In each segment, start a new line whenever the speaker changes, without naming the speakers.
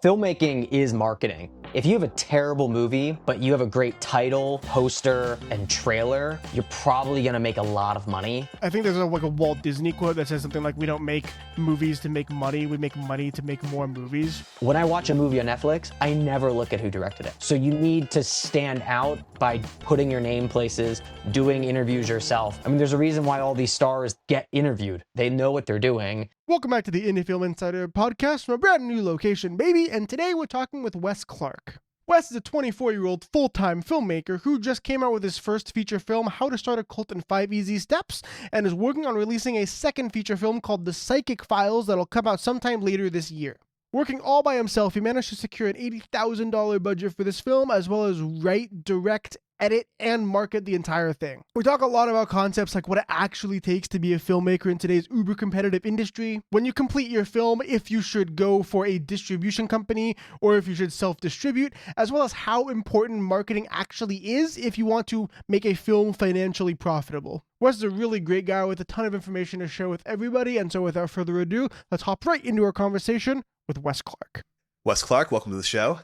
Filmmaking is marketing. If you have a terrible movie, but you have a great title, poster, and trailer, you're probably gonna make a lot of money.
I think there's a Walt Disney quote that says something like, we don't make movies to make money, we make money to make more movies.
When I watch a movie on Netflix, I never look at who directed it. So you need to stand out by putting your name places, doing interviews yourself. I mean, there's a reason why all these stars get interviewed. They know what they're doing.
Welcome back to the IndieFilm Insider podcast from a brand new location, baby, and today we're talking with Wes Clark. Wes is a 24-year-old full-time filmmaker who just came out with his first feature film, How to Start a Cult in 5 Easy Steps, and is working on releasing a second feature film called The Psychic Files that'll come out sometime later this year. Working all by himself, he managed to secure an $80,000 budget for this film, as well as write, direct, edit, and market the entire thing. We talk a lot about concepts like what it actually takes to be a filmmaker in today's uber competitive industry, when you complete your film, if you should go for a distribution company or if you should self-distribute, as well as how important marketing actually is if you want to make a film financially profitable. Wes is a really great guy with a ton of information to share with everybody, and so without further ado, let's hop right into our conversation with Wes Clark.
Wes Clark, welcome to the show.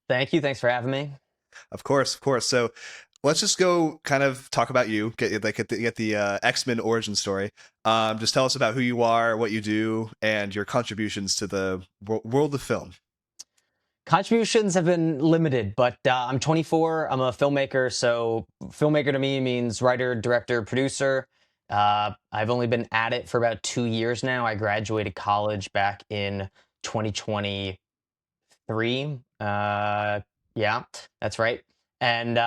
Thank you. Thanks for having me.
Of course. So let's just go kind of talk about you, get the X-Men origin story. Just tell us about who you are, what you do, and your contributions to the world of film.
Contributions have been limited, but I'm 24. I'm a filmmaker, so filmmaker to me means writer, director, producer. I've only been at it for about 2 years now. I graduated college back in 2023. Yeah, that's right. And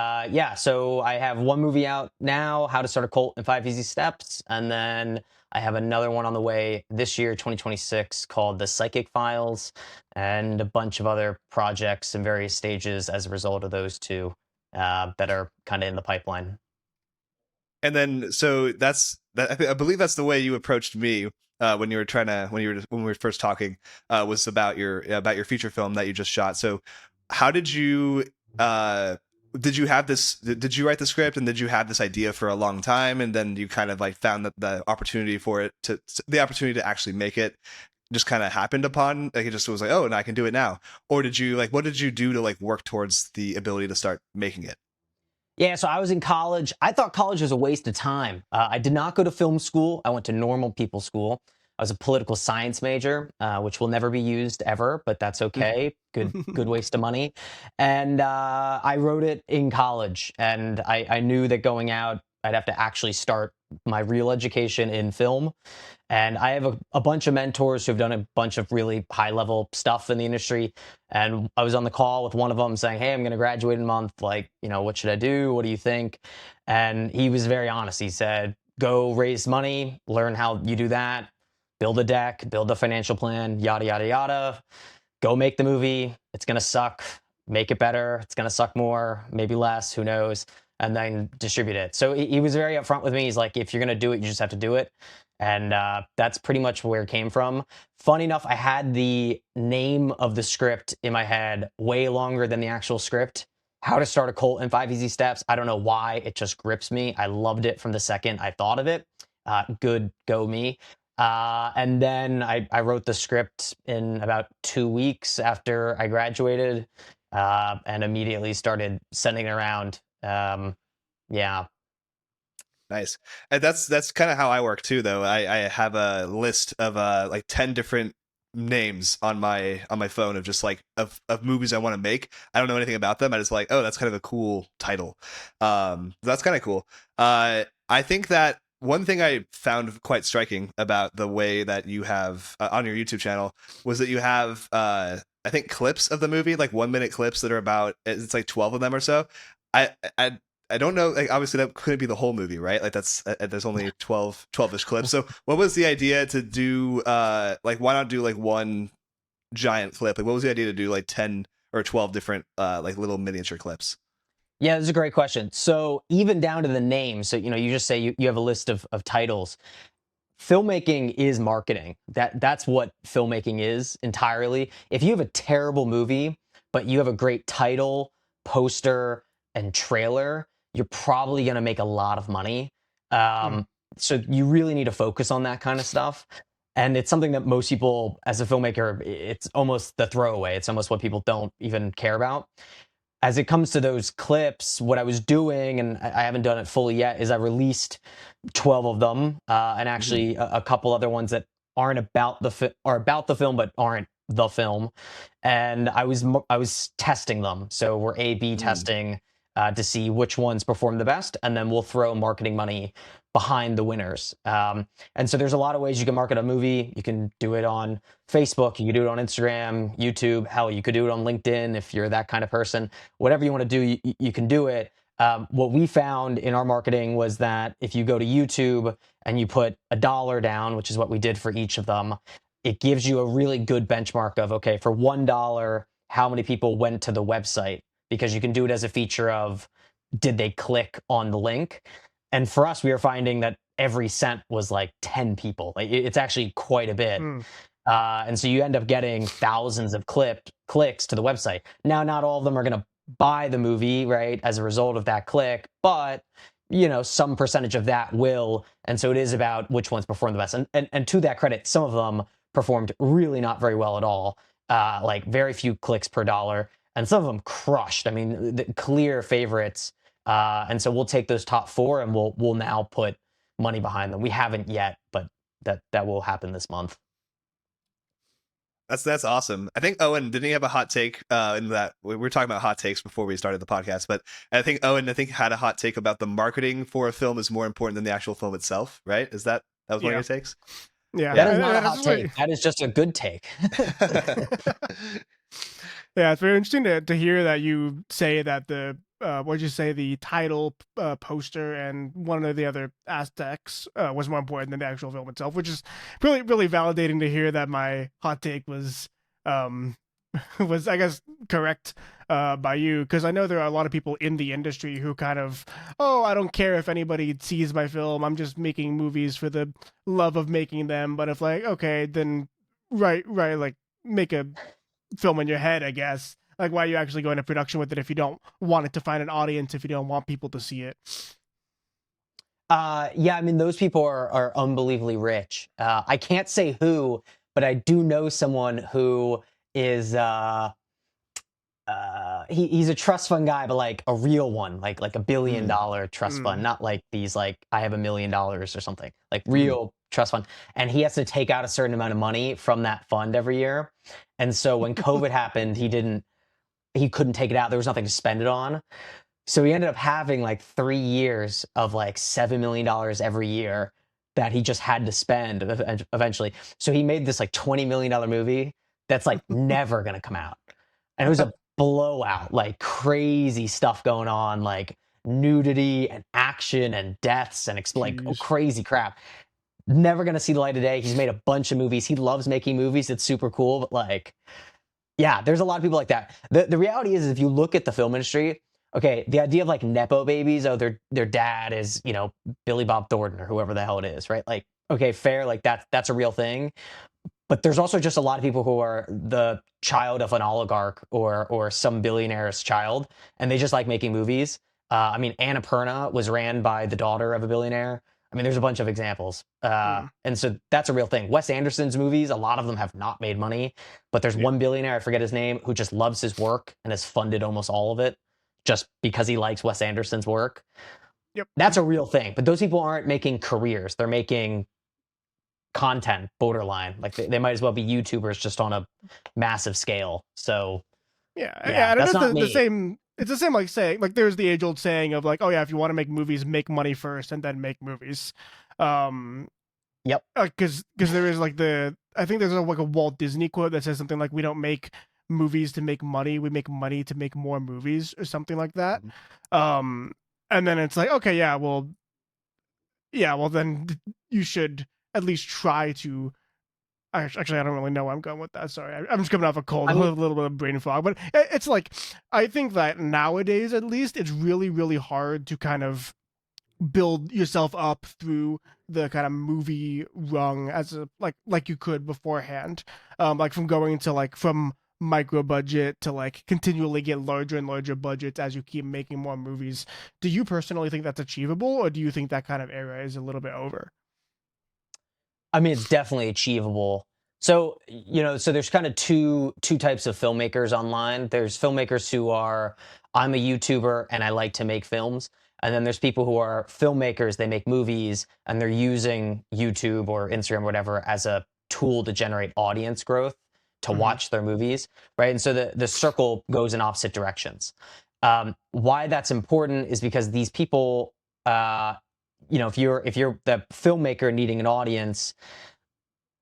so I have one movie out now, How to Start a Cult in 5 Easy Steps. And then I have another one on the way this year, 2026, called The Psychic Files, and a bunch of other projects in various stages as a result of those two that are kind of in the pipeline.
And then, so I believe that's the way you approached me when we were first talking, was about your feature film that you just shot. So how did you did you write the script, and did you have this idea for a long time, and then you kind of like found that the opportunity to actually make it just kind of happened upon, like it just was like, oh, and I can do it now? Or did you what did you do to like work towards the ability to start making it?
Yeah, so I was in college. I thought college was a waste of time. I did not go to film school. I went to normal people school. I was a political science major, which will never be used ever, but that's okay. Good waste of money. And I wrote it in college, and I knew that going out, I'd have to actually start my real education in film. And I have a bunch of mentors who've done a bunch of really high-level stuff in the industry. And I was on the call with one of them saying, hey, I'm going to graduate in a month. Like, what should I do? What do you think? And he was very honest. He said, go raise money, learn how you do that, build a deck, build a financial plan, yada, yada, yada. Go make the movie. It's going to suck. Make it better. It's going to suck more, maybe less, who knows? And then distribute it. So he was very upfront with me. He's like, if you're going to do it, you just have to do it. And that's pretty much where it came from. Funny enough, I had the name of the script in my head way longer than the actual script. How to Start a Cult in 5 Easy Steps. I don't know why. It just grips me. I loved it from the second I thought of it. Good, go me. And then I wrote the script in about 2 weeks after I graduated, and immediately started sending it around. Yeah.
Nice. And that's kind of how I work too, though. I have a list of like 10 different names on my phone of just like of movies I want to make. I don't know anything about them. I just like, oh, that's kind of a cool title. That's kind of cool. I think that one thing I found quite striking about the way that you have on your YouTube channel was that you have I think clips of the movie, like 1-minute clips that are about, it's like 12 of them or so. I don't know, like obviously that couldn't be the whole movie, right? Like there's only 12-ish clips. So what was the idea to do like, why not do like one giant clip? Like what was the idea to do like 10 or 12 different like little miniature clips?
Yeah, this is a great question. So even down to the name, so you just say you have a list of titles. Filmmaking is marketing. That's what filmmaking is entirely. If you have a terrible movie, but you have a great title, poster, and trailer, you're probably going to make a lot of money. So you really need to focus on that kind of stuff. And it's something that most people, as a filmmaker, it's almost the throwaway. It's almost what people don't even care about. As it comes to those clips, what I was doing, and I haven't done it fully yet, is I released 12 of them, and actually a couple other ones that aren't about are about the film but aren't the film. And I was testing them, so we're A/B testing to see which ones perform the best, and then we'll throw marketing money behind the winners. And so there's a lot of ways you can market a movie. You can do it on Facebook, you can do it on Instagram, YouTube. Hell, you could do it on LinkedIn if you're that kind of person. Whatever you want to do, you can do it. What we found in our marketing was that if you go to YouTube and you put $1 down, which is what we did for each of them, it gives you a really good benchmark of, okay, for $1, how many people went to the website? Because you can do it as a feature of, did they click on the link? And for us, we were finding that every cent was like 10 people. Like, it's actually quite a bit. And so you end up getting thousands of clicks to the website. Now, not all of them are going to buy the movie, right, as a result of that click, but some percentage of that will. And so it is about which ones perform the best. And to that credit, some of them performed really not very well at all, like very few clicks per dollar. And some of them crushed. I mean, the clear favorites. And so we'll take those top 4 and we'll now put money behind them. We haven't yet, but that will happen this month.
That's awesome. I think Owen, didn't he have a hot take in that? We were talking about hot takes before we started the podcast, but I think Owen had a hot take about the marketing for a film is more important than the actual film itself, right? That was one of your takes?
Yeah.
That is not a hot take. That is just a good take.
Yeah, it's very interesting to hear that you say that the title, poster, and one of the other aspects was more important than the actual film itself, which is really, really validating to hear that my hot take was I guess correct by you, because I know there are a lot of people in the industry who kind of, I don't care if anybody sees my film, I'm just making movies for the love of making them. But if okay, then right, like make a film in your head, I guess. Like, why are you actually going to production with it if you don't want it to find an audience, if you don't want people to see it?
Yeah, I mean, those people are unbelievably rich. I can't say who, but I do know someone who is he's a trust fund guy, but like a real one, like $1 billion trust fund, not like these like I have $1 million or something, like real trust fund. And he has to take out a certain amount of money from that fund every year. And so when COVID happened, he couldn't take it out. There was nothing to spend it on. So he ended up having like 3 years of like $7 million every year that he just had to spend eventually. So he made this like $20 million movie that's like never going to come out. And it was a blowout, like crazy stuff going on, like nudity and action and deaths and like crazy crap. Never going to see the light of day. He's made a bunch of movies. He loves making movies. It's super cool. But like, yeah, there's a lot of people like that. The reality is if you look at the film industry, okay, the idea of like Nepo babies, their dad is, Billy Bob Thornton or whoever the hell it is, right? Like, okay, fair, like that's a real thing. But there's also just a lot of people who are the child of an oligarch or some billionaire's child, and they just like making movies. I mean, Annapurna was ran by the daughter of a billionaire. I mean, there's a bunch of examples. And so that's a real thing. Wes Anderson's movies, a lot of them have not made money, but there's one billionaire, I forget his name, who just loves his work and has funded almost all of it just because he likes Wes Anderson's work.
Yep.
That's a real thing. But those people aren't making careers. They're making content, borderline. Like they might as well be YouTubers just on a massive scale. So
yeah,
that's not
the same. It's the same, like saying, like there's the age-old saying of like, oh yeah, if you want to make movies, make money first and then make movies.
Yep.
Because there is like I think there's like a Walt Disney quote that says something like, we don't make movies to make money, we make money to make more movies, or something like that. And then it's like, okay, well then you should at least try to. Actually, I don't really know where I'm going with that. Sorry, I'm just coming off a cold, a little bit of brain fog. But it's like, I think that nowadays, at least, it's really, really hard to kind of build yourself up through the kind of movie rung as a like you could beforehand. Like from going to like from micro budget to like continually get larger and larger budgets as you keep making more movies. Do you personally think that's achievable, or do you think that kind of era is a little bit over?
I mean, it's definitely achievable. So, so there's kind of two types of filmmakers online. There's filmmakers who are, I'm a YouTuber and I like to make films. And then there's people who are filmmakers, they make movies and they're using YouTube or Instagram or whatever as a tool to generate audience growth to
Mhm.
watch their movies, right? And so the circle goes in opposite directions. Why that's important is because these people, if you're the filmmaker needing an audience,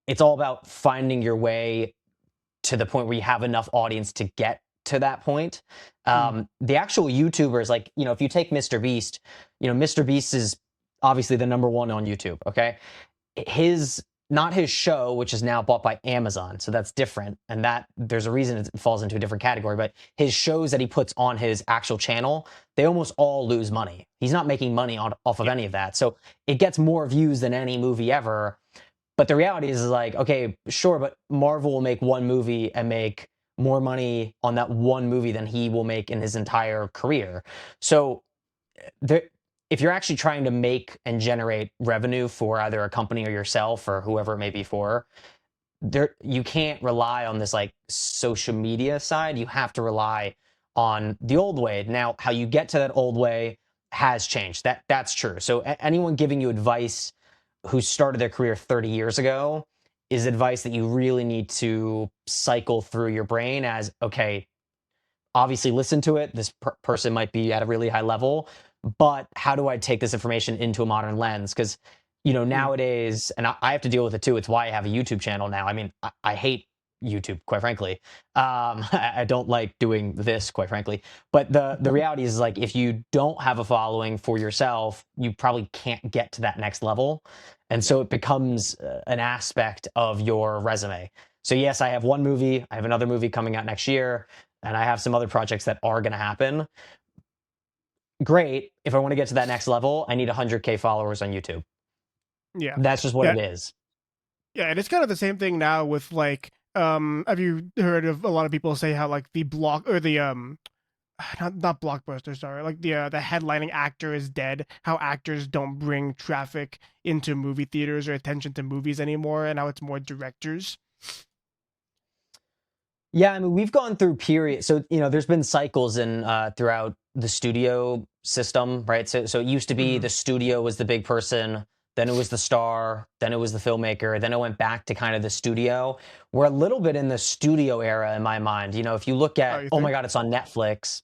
it's all about finding your way to the point where you have enough audience to get to that point.
Mm.
The actual YouTubers, like, if you take Mr. Beast, Mr. Beast is obviously the number one on YouTube. Okay. Not his show, which is now bought by Amazon. So that's different. And that there's a reason it falls into a different category, but his shows that he puts on his actual channel, they almost all lose money. He's not making money off of any of that. So it gets more views than any movie ever. But the reality is like, okay, sure, but Marvel will make one movie and make more money on that one movie than he will make in his entire career. So there, if you're actually trying to make and generate revenue for either a company or yourself or whoever it may be for, you can't rely on this like social media side. You have to rely on the old way. Now, how you get to that old way has changed. That's true. So anyone giving you advice who started their career 30 years ago is advice that you really need to cycle through your brain as, okay, obviously listen to it. This person might be at a really high level, but how do I take this information into a modern lens? Because,
Mm.
nowadays, and I have to deal with it too. It's why I have a YouTube channel now. I mean, I hate YouTube, quite frankly. I don't like doing this, quite frankly. But the reality is like, if you don't have a following for yourself, you probably can't get to that next level. And
Yeah.
so it becomes an aspect of your resume. So yes, I have one movie. I have another movie coming out next year and I have some other projects that are going to happen. Great. If I want to get to that next level, I need 100K followers on YouTube.
Yeah.
That's just what
Yeah.
it is.
Yeah, and it's kind of the same thing now with like have you heard of a lot of people say how like the block or the not blockbuster, sorry, like the headlining actor is dead, how actors don't bring traffic into movie theaters or attention to movies anymore, and now it's more directors.
Yeah, I mean, we've gone through periods. So, there's been cycles in throughout the studio system, right? So it used to be
Mhm.
the studio was the big person, then it was the star, then it was the filmmaker, then it went back to kind of the studio. We're a little bit in the studio era in my mind. If you look
Oh,
at,
you
oh my
think?
God, it's on Netflix,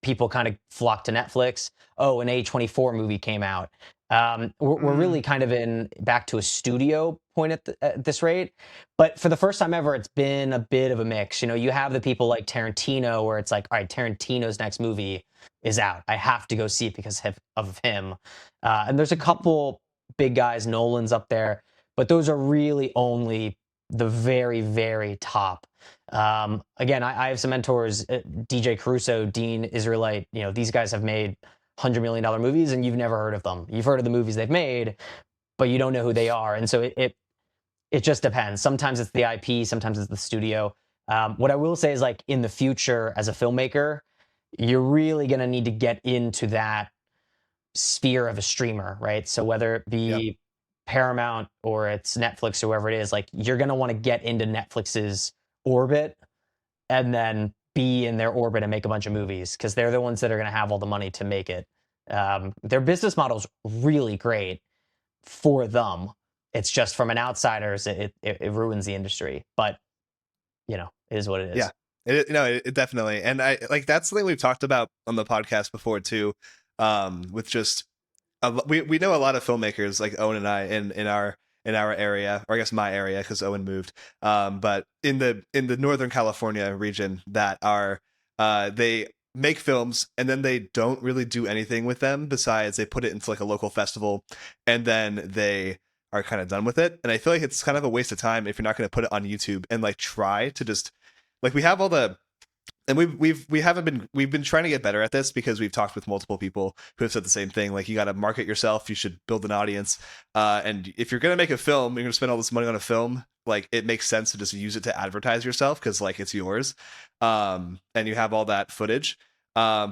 people kind of flock to Netflix. Oh, an A24 movie came out. We're
Mm.
really kind of in back to a studio point at this rate. But for the first time ever, it's been a bit of a mix. You have the people like Tarantino, where it's like, all right, Tarantino's next movie is out. I have to go see it because of him. And there's a couple big guys, Nolan's up there, but those are really only the very, very top. Again, I have some mentors, DJ Caruso, Dean Israelite. These guys have made $100 million movies, and you've never heard of them. You've heard of the movies they've made, but you don't know who they are. And so it just depends. Sometimes it's the IP, sometimes it's the studio. What I will say is like in the future as a filmmaker, you're really going to need to get into that sphere of a streamer, right? So whether it
Yeah.
be Paramount or it's Netflix or whoever it is, like you're going to want to get into Netflix's orbit and then be in their orbit and make a bunch of movies because they're the ones that are going to have all the money to make it. Their business model's really great for them. It's just from an outsider's, it ruins the industry. But it is what it
Yeah.
is.
It definitely. And I like that's something we've talked about on the podcast before too. With just we know a lot of filmmakers like Owen and I in our area, or I guess my area because Owen moved. But in the Northern California region that are they make films and then they don't really do anything with them besides they put it into like a local festival and then they are kind of done with it. And I feel like it's kind of a waste of time if you're not going to put it on YouTube and like try to just like we have all the and we've been trying to get better at this because we've talked with multiple people who have said the same thing. Like you got to market yourself, you should build an audience, and if you're gonna make a film, you're gonna spend all this money on a film. Like it makes sense to just use it to advertise yourself because like it's yours, and you have all that footage.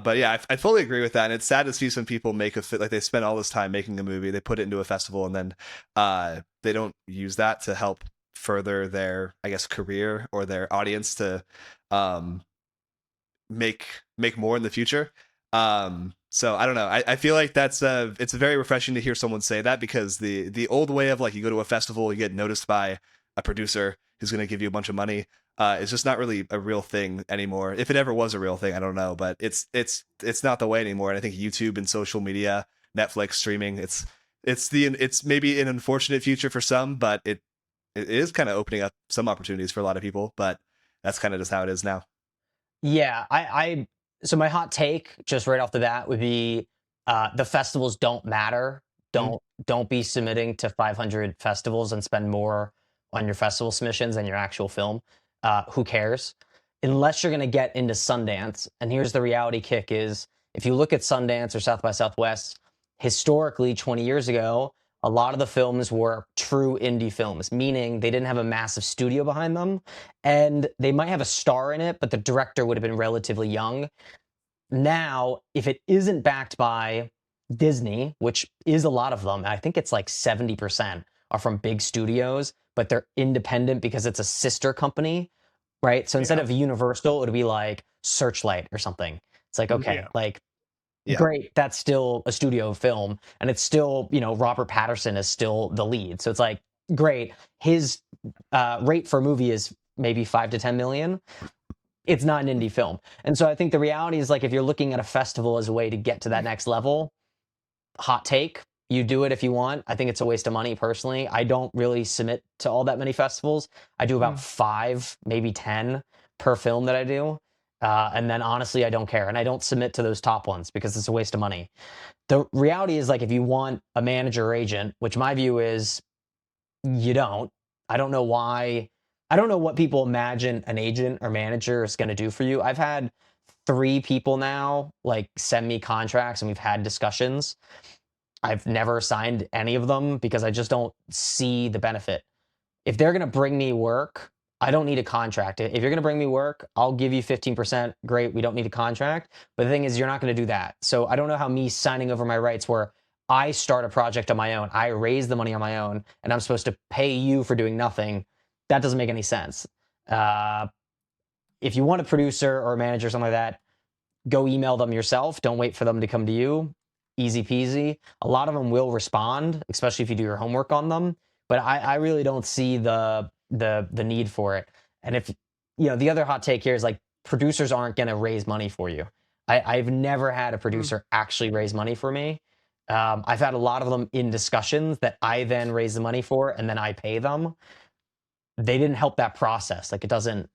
But yeah, I fully agree with that. And it's sad to see some people make like they spend all this time making a movie, they put it into a festival, and then they don't use that to help further their, I guess, career or their audience to um, make more in the future. So I don't know. I feel like it's very refreshing to hear someone say that, because the old way of like, you go to a festival, you get noticed by a producer who's going to give you a bunch of money. It's just not really a real thing anymore. If it ever was a real thing, I don't know, but it's not the way anymore. And I think YouTube and social media, Netflix, streaming, it's maybe an unfortunate future for some, but it is kind of opening up some opportunities for a lot of people. But that's kind of just how it is now.
Yeah, so my hot take, just right off the bat, would be the festivals don't matter.
Mhm.
Don't be submitting to 500 festivals and spend more on your festival submissions than your actual film. Who cares? Unless you're going to get into Sundance. And here's the reality kick: is if you look at Sundance or South by Southwest, historically, 20 years ago, a lot of the films were true indie films, meaning they didn't have a massive studio behind them, and they might have a star in it, but the director would have been relatively young. Now, if it isn't backed by Disney, which is a lot of them, I think it's like 70% are from big studios, but they're independent because it's a sister company, right? So instead
Yeah.
of Universal, it would be like Searchlight or something. It's like, okay,
Yeah.
like,
Yeah.
great, that's still a studio film, and it's still, Robert Patterson is still the lead. So it's like, great. His rate for a movie is maybe 5 to 10 million. It's not an indie film. And so I think the reality is, like, if you're looking at a festival as a way to get to that next level, hot take, you do it if you want. I think it's a waste of money personally. I don't really submit to all that many festivals. I do about 5, maybe 10 per film that I do. And then honestly, I don't care. And I don't submit to those top ones because it's a waste of money. The reality is, like, if you want a manager or agent, which my view is you don't. I don't know why. I don't know what people imagine an agent or manager is going to do for you. I've had 3 people now like send me contracts and we've had discussions. I've never signed any of them because I just don't see the benefit. If they're going to bring me work, I don't need a contract. If you're going to bring me work, I'll give you 15%. Great. We don't need a contract. But the thing is, you're not going to do that. So I don't know how me signing over my rights, where I start a project on my own, I raise the money on my own, and I'm supposed to pay you for doing nothing. That doesn't make any sense. Uh, if you want a producer or a manager or something like that, go email them yourself. Don't wait for them to come to you. Easy peasy. A lot of them will respond, especially if you do your homework on them. But I really don't see the need for it. And if the other hot take here is, like, producers aren't going to raise money for you. I've never had a producer actually raise money for me. I've had a lot of them in discussions that I then raise the money for and then I pay them. They didn't help that process. Like, it doesn't.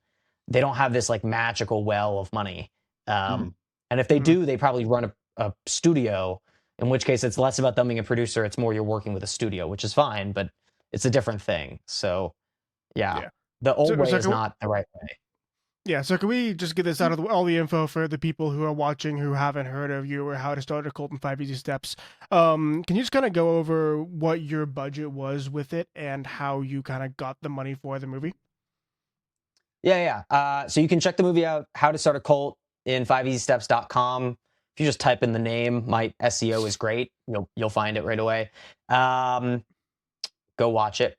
They don't have this like magical well of money.
Mhm.
And if they do, they probably run a studio, in which case it's less about them being a producer. It's more you're working with a studio, which is fine, but it's a different thing. So yeah,
Yeah.
the old
So,
way
so
is
can,
not the right way.
yeah. So can we just get this out of all the info for the people who are watching who haven't heard of you or how to start a cult in 5 easy steps? Can you just kind of go over what your budget was with it and how you kind of got the money for the movie?
Yeah. So you can check the movie out, How to Start a Cult, in 5easysteps.com. If you just type in the name, my SEO is great. You'll find it right away. Go watch it.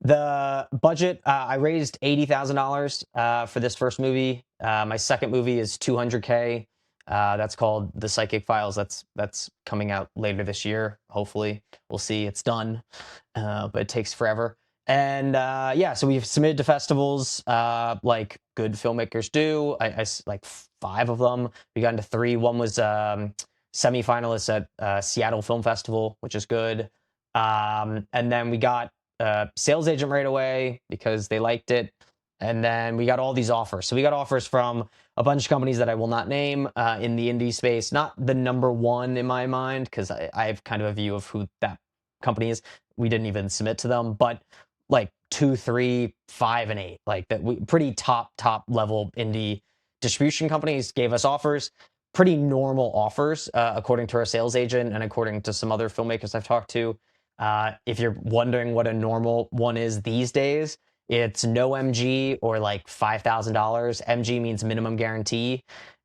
The budget, I raised $80,000 for this first movie. My second movie is 200K. That's called The Psychic Files. That's coming out later this year. Hopefully, we'll see. It's done, but it takes forever. And yeah, so we've submitted to festivals like good filmmakers do. Like 5 of them. We got into 3. One was semi-finalists at Seattle Film Festival, which is good. And then we got a sales agent right away because they liked it. And then we got all these offers. So we got offers from a bunch of companies that I will not name in the indie space. Not the number one in my mind, because I have kind of a view of who that company is. We didn't even submit to them, but like 2, 3, 5, and 8, like that. Pretty top level indie distribution companies gave us offers. Pretty normal offers, according to our sales agent and according to some other filmmakers I've talked to. If you're wondering what a normal one is these days, it's no MG or like $5,000. MG means minimum guarantee.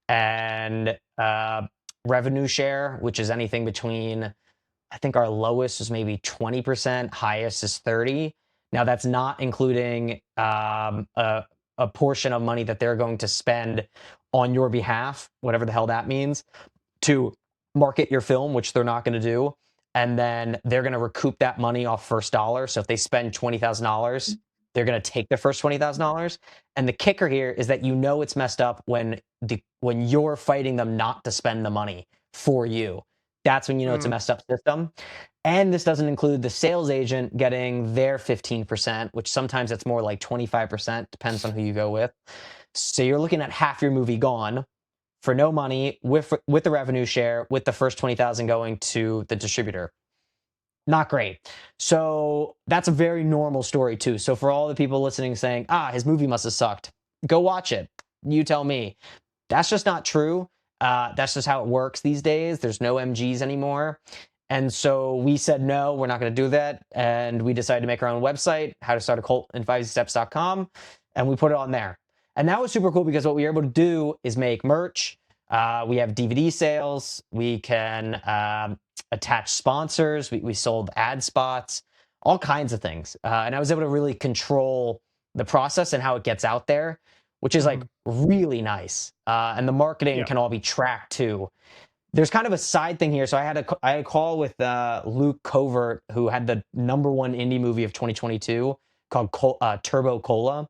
and revenue share, which is anything between, I think our lowest is maybe 20%, highest is 30. Now that's not including a portion of money that they're going to spend on your behalf, whatever the hell that means, to market your film, which they're not going to do. And then they're going to recoup that money off first dollar. So if they spend $20,000, they're going to take their first $20,000. And the kicker here is that you know it's messed up when you're fighting them not to spend the money for you. That's when you know it's a messed up system. And this doesn't include the sales agent getting their 15%, which sometimes it's more like 25%, depends on who you go with. So you're looking at half your movie gone for no money, with the revenue share, with the first 20,000 going to the distributor. Not great. So that's a very normal story too. So for all the people listening saying, his movie must have sucked, go watch it. You tell me. That's just not true. That's just how it works these days. There's no MGs anymore. And so we said, no, we're not going to do that. And we decided to make our own website, how to start a cult in 5steps.com. And we put it on there. And that was super cool because what we were able to do is make merch. We have DVD sales. We can attach sponsors. We sold ad spots, all kinds of things. And I was able to really control the process and how it gets out there, which is like really nice. And the marketing can all be tracked too. There's kind of a side thing here. So I had a call with Luke Covert, who had the #1 indie movie of 2022 called Turbo Cola.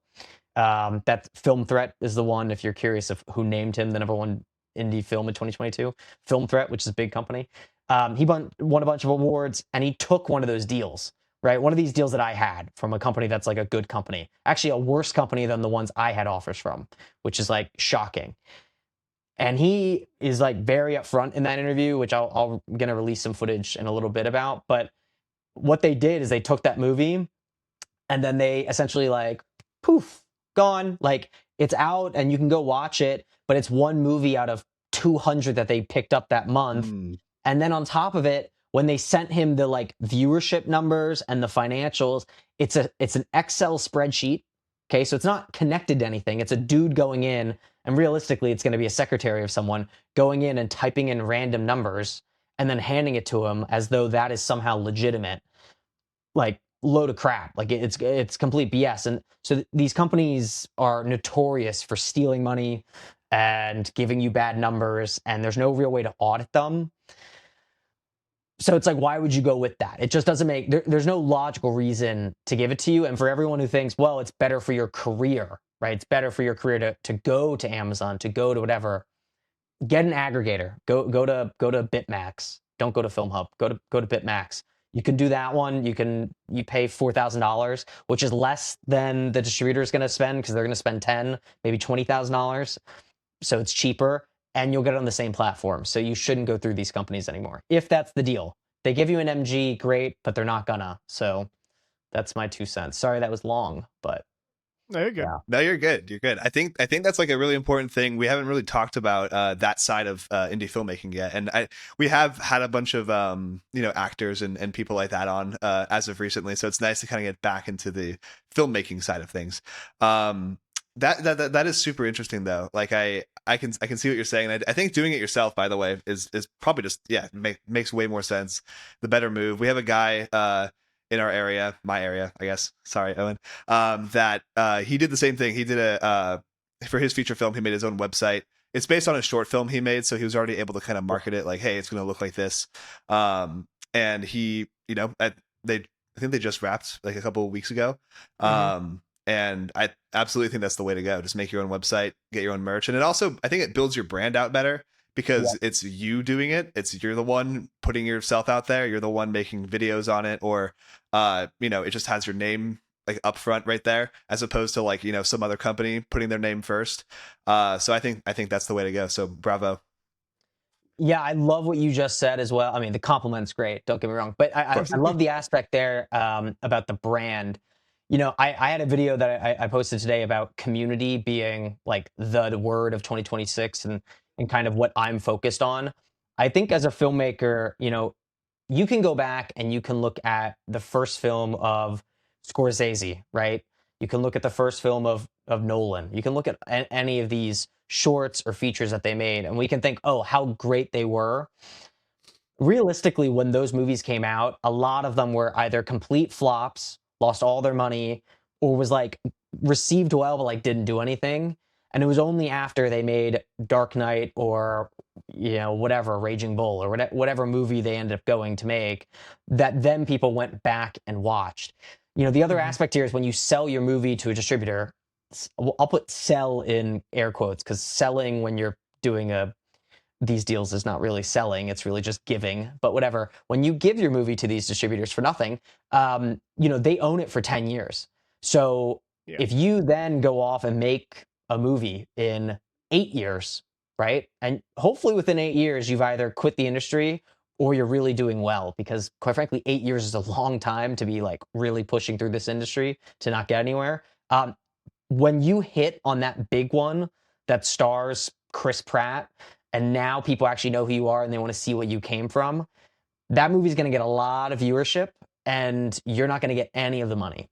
That Film Threat is the one, if you're curious of who named him the #1 indie film in 2022. Film Threat, which is a big company. He won a bunch of awards, and he took one of those deals, right? One of these deals that I had from a company that's like a good company. Actually, a worse company than the ones I had offers from, which is like shocking. And he is like very upfront in that interview, which I'm going to release some footage in a little bit about. But what they did is they took that movie and then they essentially like, poof, gone. Like it's out and you can go watch it, but it's one movie out of 200 that they picked up that month. And then on top of it, when they sent him the like viewership numbers and the financials, it's an Excel spreadsheet. Okay, so it's not connected to anything. It's a dude going in, and realistically, it's going to be a secretary of someone going in and typing in random numbers and then handing it to him as though that is somehow legitimate. Like load of crap. Like it's complete BS. And so these companies are notorious for stealing money and giving you bad numbers, and there's no real way to audit them. So it's like, why would you go with that? It just doesn't make, there's no logical reason to give it to you. And for everyone who thinks, well, it's better for your career, right? It's better for your career to go to Amazon, to go to whatever. Get an aggregator. Go to Bitmax. Don't go to FilmHub. Go to Bitmax. You can do that one. You pay $4,000, which is less than the distributor is going to spend because they're going to spend maybe $20,000. So it's cheaper. And you'll get it on the same platform. So you shouldn't go through these companies anymore. If that's the deal. They give you an MG, great, but they're not gonna. So that's my 2 cents. Sorry that was long, but
no, you're good.
Yeah.
No, you're good. You're good. I think that's like a really important thing. We haven't really talked about that side of indie filmmaking yet, and we have had a bunch of actors and people like that on as of recently. So it's nice to kind of get back into the filmmaking side of things. That is super interesting though. Like I can see what you're saying. I think doing it yourself, by the way, is probably just makes way more sense. The better move. We have a guy in our area, my area, I guess. Sorry, Owen. That he did the same thing. He did for his feature film. He made his own website. It's based on a short film he made, so he was already able to kind of market it like, hey, it's going to look like this. And he, I think they just wrapped like a couple of weeks ago. And I absolutely think that's the way to go. Just make your own website, get your own merch. And it also, I think it builds your brand out better because it's you doing it. You're the one putting yourself out there. You're the one making videos on it, or, it just has your name like up front right there, as opposed to like, some other company putting their name first. So I think that's the way to go. So bravo.
Yeah, I love what you just said as well. I mean, the compliment's great. Don't get me wrong, but I love the aspect there about the brand. I had a video that I posted today about community being like the word of 2026 and kind of what I'm focused on. I think as a filmmaker, you can go back and you can look at the first film of Scorsese, right? You can look at the first film of Nolan. You can look at any of these shorts or features that they made, and we can think, oh, how great they were. Realistically, when those movies came out, a lot of them were either complete flops, lost all their money, or was like received well but like didn't do anything. And it was only after they made Dark Knight or whatever, Raging Bull, or whatever movie they ended up going to make, that then people went back and watched. The other aspect here is when you sell your movie to a distributor. I'll put sell in air quotes, because selling when you're doing these deals is not really selling, it's really just giving. But whatever, when you give your movie to these distributors for nothing, they own it for 10 years. So
Yeah.
if you then go off and make a movie in 8 years, right? And hopefully within 8 years, you've either quit the industry or you're really doing well, because quite frankly, 8 years is a long time to be like really pushing through this industry to not get anywhere. When you hit on that big one that stars Chris Pratt, and now people actually know who you are and they want to see what you came from, that movie's going to get a lot of viewership and you're not going to get any of the money.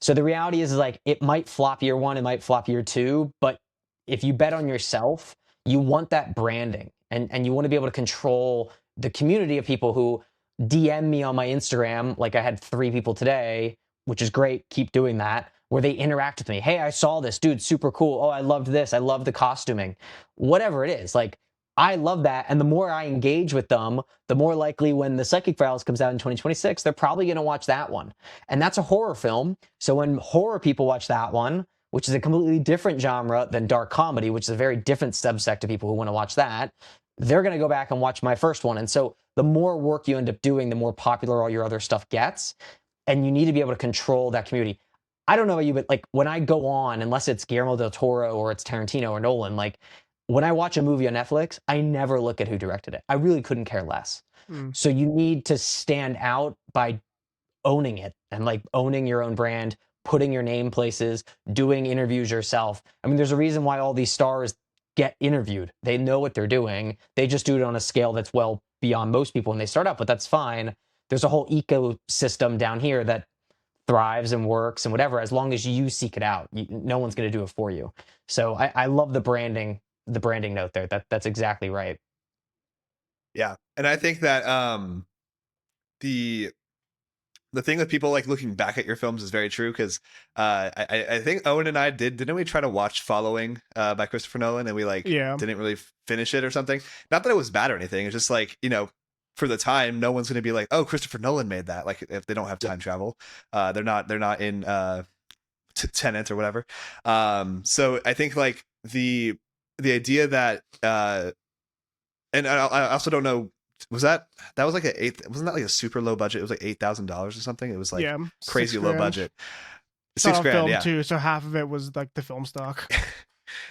So the reality is like, it might flop year one, it might flop year two, but if you bet on yourself, you want that branding, and you want to be able to control the community of people who DM me on my Instagram. Like I had 3 people today, which is great. Keep doing that, where they interact with me. Hey, I saw this, dude, super cool. Oh, I loved this. I love the costuming, whatever it is. Like, I love that. And the more I engage with them, the more likely when the Psychic Files comes out in 2026, they're probably going to watch that one. And that's a horror film. So when horror people watch that one, which is a completely different genre than dark comedy, which is a very different subsect of people who want to watch that, they're going to go back and watch my first one. And so the more work you end up doing, the more popular all your other stuff gets. And you need to be able to control that community. I don't know about you, but like when I go on, unless it's Guillermo del Toro or it's Tarantino or Nolan, like when I watch a movie on Netflix, I never look at who directed it. I really couldn't care less. So you need to stand out by owning it, and like owning your own brand, putting your name places, doing interviews yourself. I mean, there's a reason why all these stars get interviewed. They know what they're doing. They just do it on a scale that's well beyond most people when they start out, but that's fine. There's a whole ecosystem down here that thrives and works and whatever, as long as you seek it out. No one's going to do it for you. So I love the branding note there. That's exactly right.
Yeah. And I think that the thing with people like looking back at your films is very true, because I think Owen and I didn't we try to watch Following by Christopher Nolan, and we didn't really finish it or something. Not that it was bad or anything. It's just like, for the time, no one's going to be like, oh, Christopher Nolan made that. Like if they don't have time travel, they're not in Tenet or whatever. So I think like the idea that and I also don't know, that was like wasn't that like a super low budget? It was like $8,000 or something. It was like crazy low budget.
$6,000, film too, so half of it was like the film stock.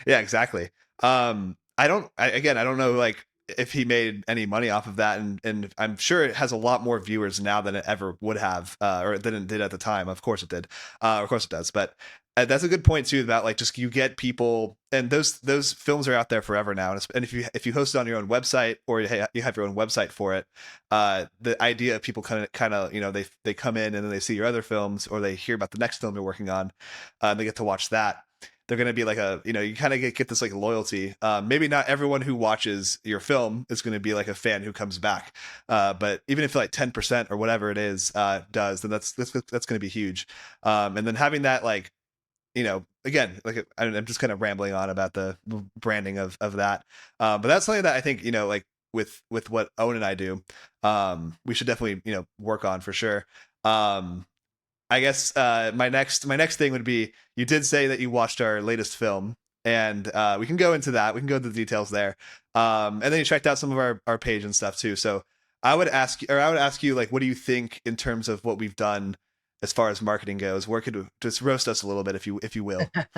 Yeah, exactly. I don't know like if he made any money off of that, and I'm sure it has a lot more viewers now than it ever would have, or than it did at the time. Of course it did. Of course it does. But that's a good point too, about like just you get people, and those films are out there forever now. And if you host it on your own website, or you have your own website for it, the idea of people kind of they come in and then they see your other films, or they hear about the next film you're working on, and they get to watch that. They're going to be like you kind of get this like loyalty. Maybe not everyone who watches your film is going to be like a fan who comes back. But even if like 10% or whatever it is does, then that's going to be huge. And then having that, like, again, like I'm just kind of rambling on about the branding of that. But that's something that I think, like with what Owen and I do, we should definitely, work on for sure. I guess my next thing would be, you did say that you watched our latest film, and we can go into that. We can go into the details there. And then you checked out some of our page and stuff too. So I would ask you, like, what do you think in terms of what we've done as far as marketing goes? Where could just roast us a little bit, if you will?
No,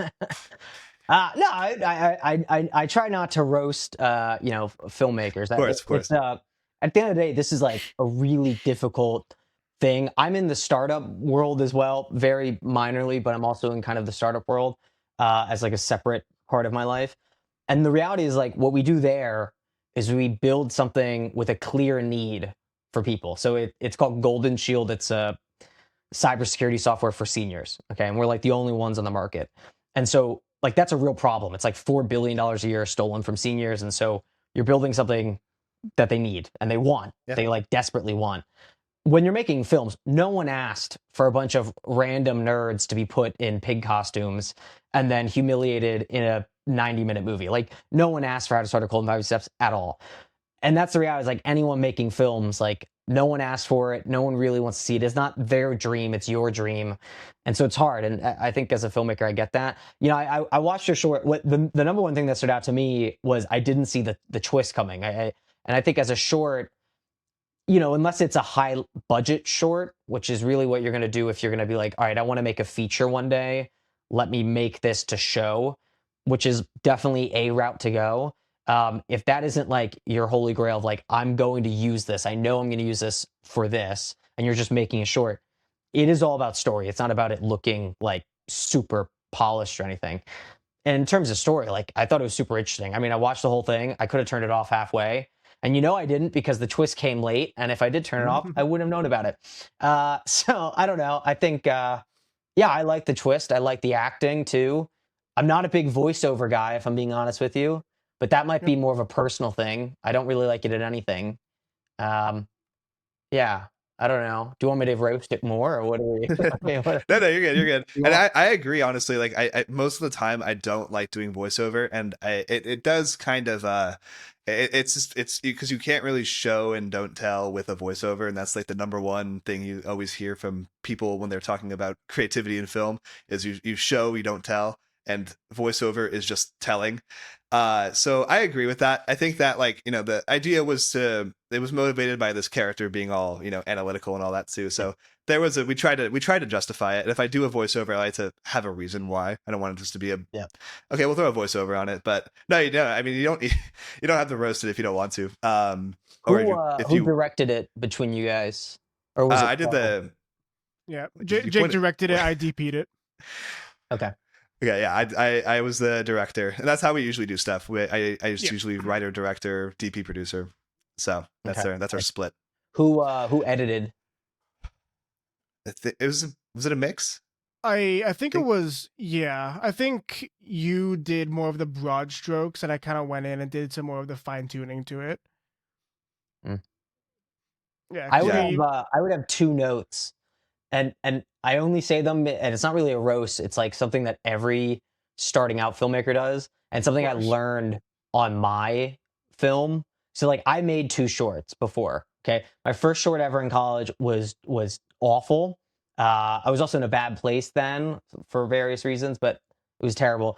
I try not to roast, filmmakers.
Of course.
At the end of the day, this is like a really difficult thing. I'm in the startup world as well, very minorly, but I'm also in kind of the startup world as like a separate part of my life. And the reality is, like, what we do there is we build something with a clear need for people. So it's called Golden Shield. It's a cybersecurity software for seniors. Okay. And we're like the only ones on the market. And so like that's a real problem. It's like $4 billion a year stolen from seniors. And so you're building something that they need and they want,
Yeah.
they like desperately want. When you're making films, no one asked for a bunch of random nerds to be put in pig costumes and then humiliated in a 90-minute movie. Like no one asked for How to Start a Cult in 5 Steps at all. And that's the reality. Is like anyone making films, like no one asked for it. No one really wants to see it. It's not their dream. It's your dream. And so it's hard. And I think as a filmmaker, I get that. You know, I watched your short. What the number one thing that stood out to me was I didn't see the twist coming. And I think as a short, you know, unless it's a high budget short, which is really what you're going to do if you're going to be like, all right, I want to make a feature one day. Let me make this to show, which is definitely a route to go. If that isn't like your holy grail of like, I'm going to use this, I know I'm going to use this for this, and you're just making a short, it is all about story. It's not about it looking like super polished or anything. And in terms of story, like I thought it was super interesting. I mean, I watched the whole thing. I could have turned it off halfway. And you know I didn't because the twist came late. And if I did turn it off, I wouldn't have known about it. So I don't know. I think, yeah, I like the twist. I like the acting too. I'm not a big voiceover guy, if I'm being honest with you, but that might be more of a personal thing. I don't really like it in anything. Yeah, I don't know. Do you want me to roast it more or what do we?
No, you're good. You're good.
You
And
want-
I agree, honestly. Like I most of the time I don't like doing voiceover, and it does kind of it's just it's because you can't really show and don't tell with a voiceover, and that's like the number one thing you always hear from people when they're talking about creativity in film is you show, you don't tell, and voiceover is just telling. So I agree with that. I think that, like, you know, the idea was it was motivated by this character being all, you know, analytical and all that too. So there was we tried to justify it. And if I do a voiceover, I like to have a reason why. I don't want it just to be a,
Yeah.
okay, we'll throw a voiceover on it, but no, you don't. I mean, you don't you don't have to roast it if you don't want to. Or if
who
you
directed it between you guys? Or was it
I did the
Yeah,
You
Jake
put it-
directed it. I DP'd it.
Okay.
Okay, yeah, I was the director, and that's how we usually do stuff. I just
Yeah.
usually writer, director, DP, producer. So
Okay.
that's our split.
Who edited?
It was it a mix?
I think it was, yeah. I think you did more of the broad strokes, and I kind of went in and did some more of the fine tuning to it.
Mm.
Yeah,
I would
Yeah.
have I would have two notes, and I only say them, and it's not really a roast. It's like something that every starting out filmmaker does, and something I
course.
learned on my film. So like I made two shorts before. Okay, my first short ever in college was awful. I was also in a bad place then for various reasons, but it was terrible.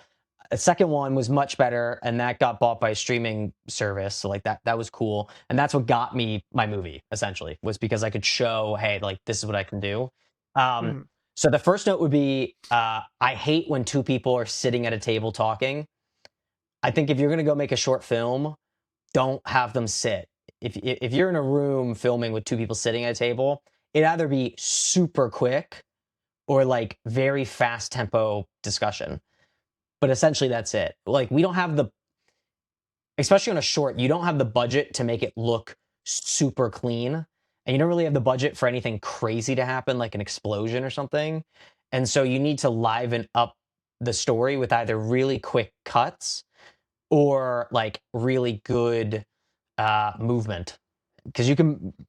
A second one was much better, and that got bought by a streaming service. So like that was cool, and that's what got me my movie. Essentially, was because I could show, hey, like this is what I can do.
Mhm.
So the first note would be, I hate when two people are sitting at a table talking. I think if you're gonna go make a short film, don't have them sit. If you're in a room filming with two people sitting at a table, it either be super quick or like very fast tempo discussion. But essentially that's it. Like we don't have the, especially on a short, you don't have the budget to make it look super clean. And you don't really have the budget for anything crazy to happen, like an explosion or something. And so you need to liven up the story with either really quick cuts or like really good movement. Because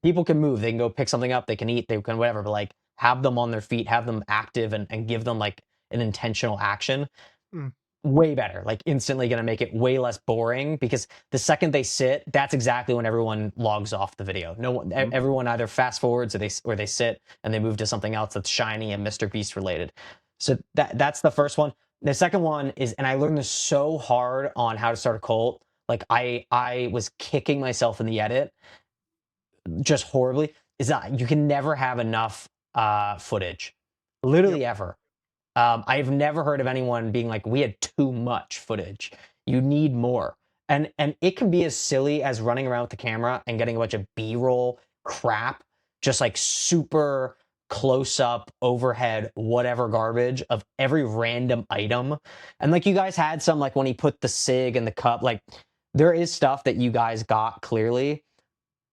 people can move, they can go pick something up, they can eat, they can whatever, but like have them on their feet, have them active and give them like an intentional action.
Mm.
Way better, like instantly going to make it way less boring because the second they sit, that's exactly when everyone logs off the video. No one, everyone either fast forwards or they sit and they move to something else that's shiny and Mr. Beast related. So that's the first one. The second one is, and I learned this so hard on How to Start a Cult. Like I was kicking myself in the edit just horribly. Is that you can never have enough footage, literally ever. I've never heard of anyone being like, we had too much footage. You need more. And it can be as silly as running around with the camera and getting a bunch of B-roll crap, just like super close up, overhead, whatever garbage of every random item. And like you guys had some, like when he put the cig in the cup, like there is stuff that you guys got clearly,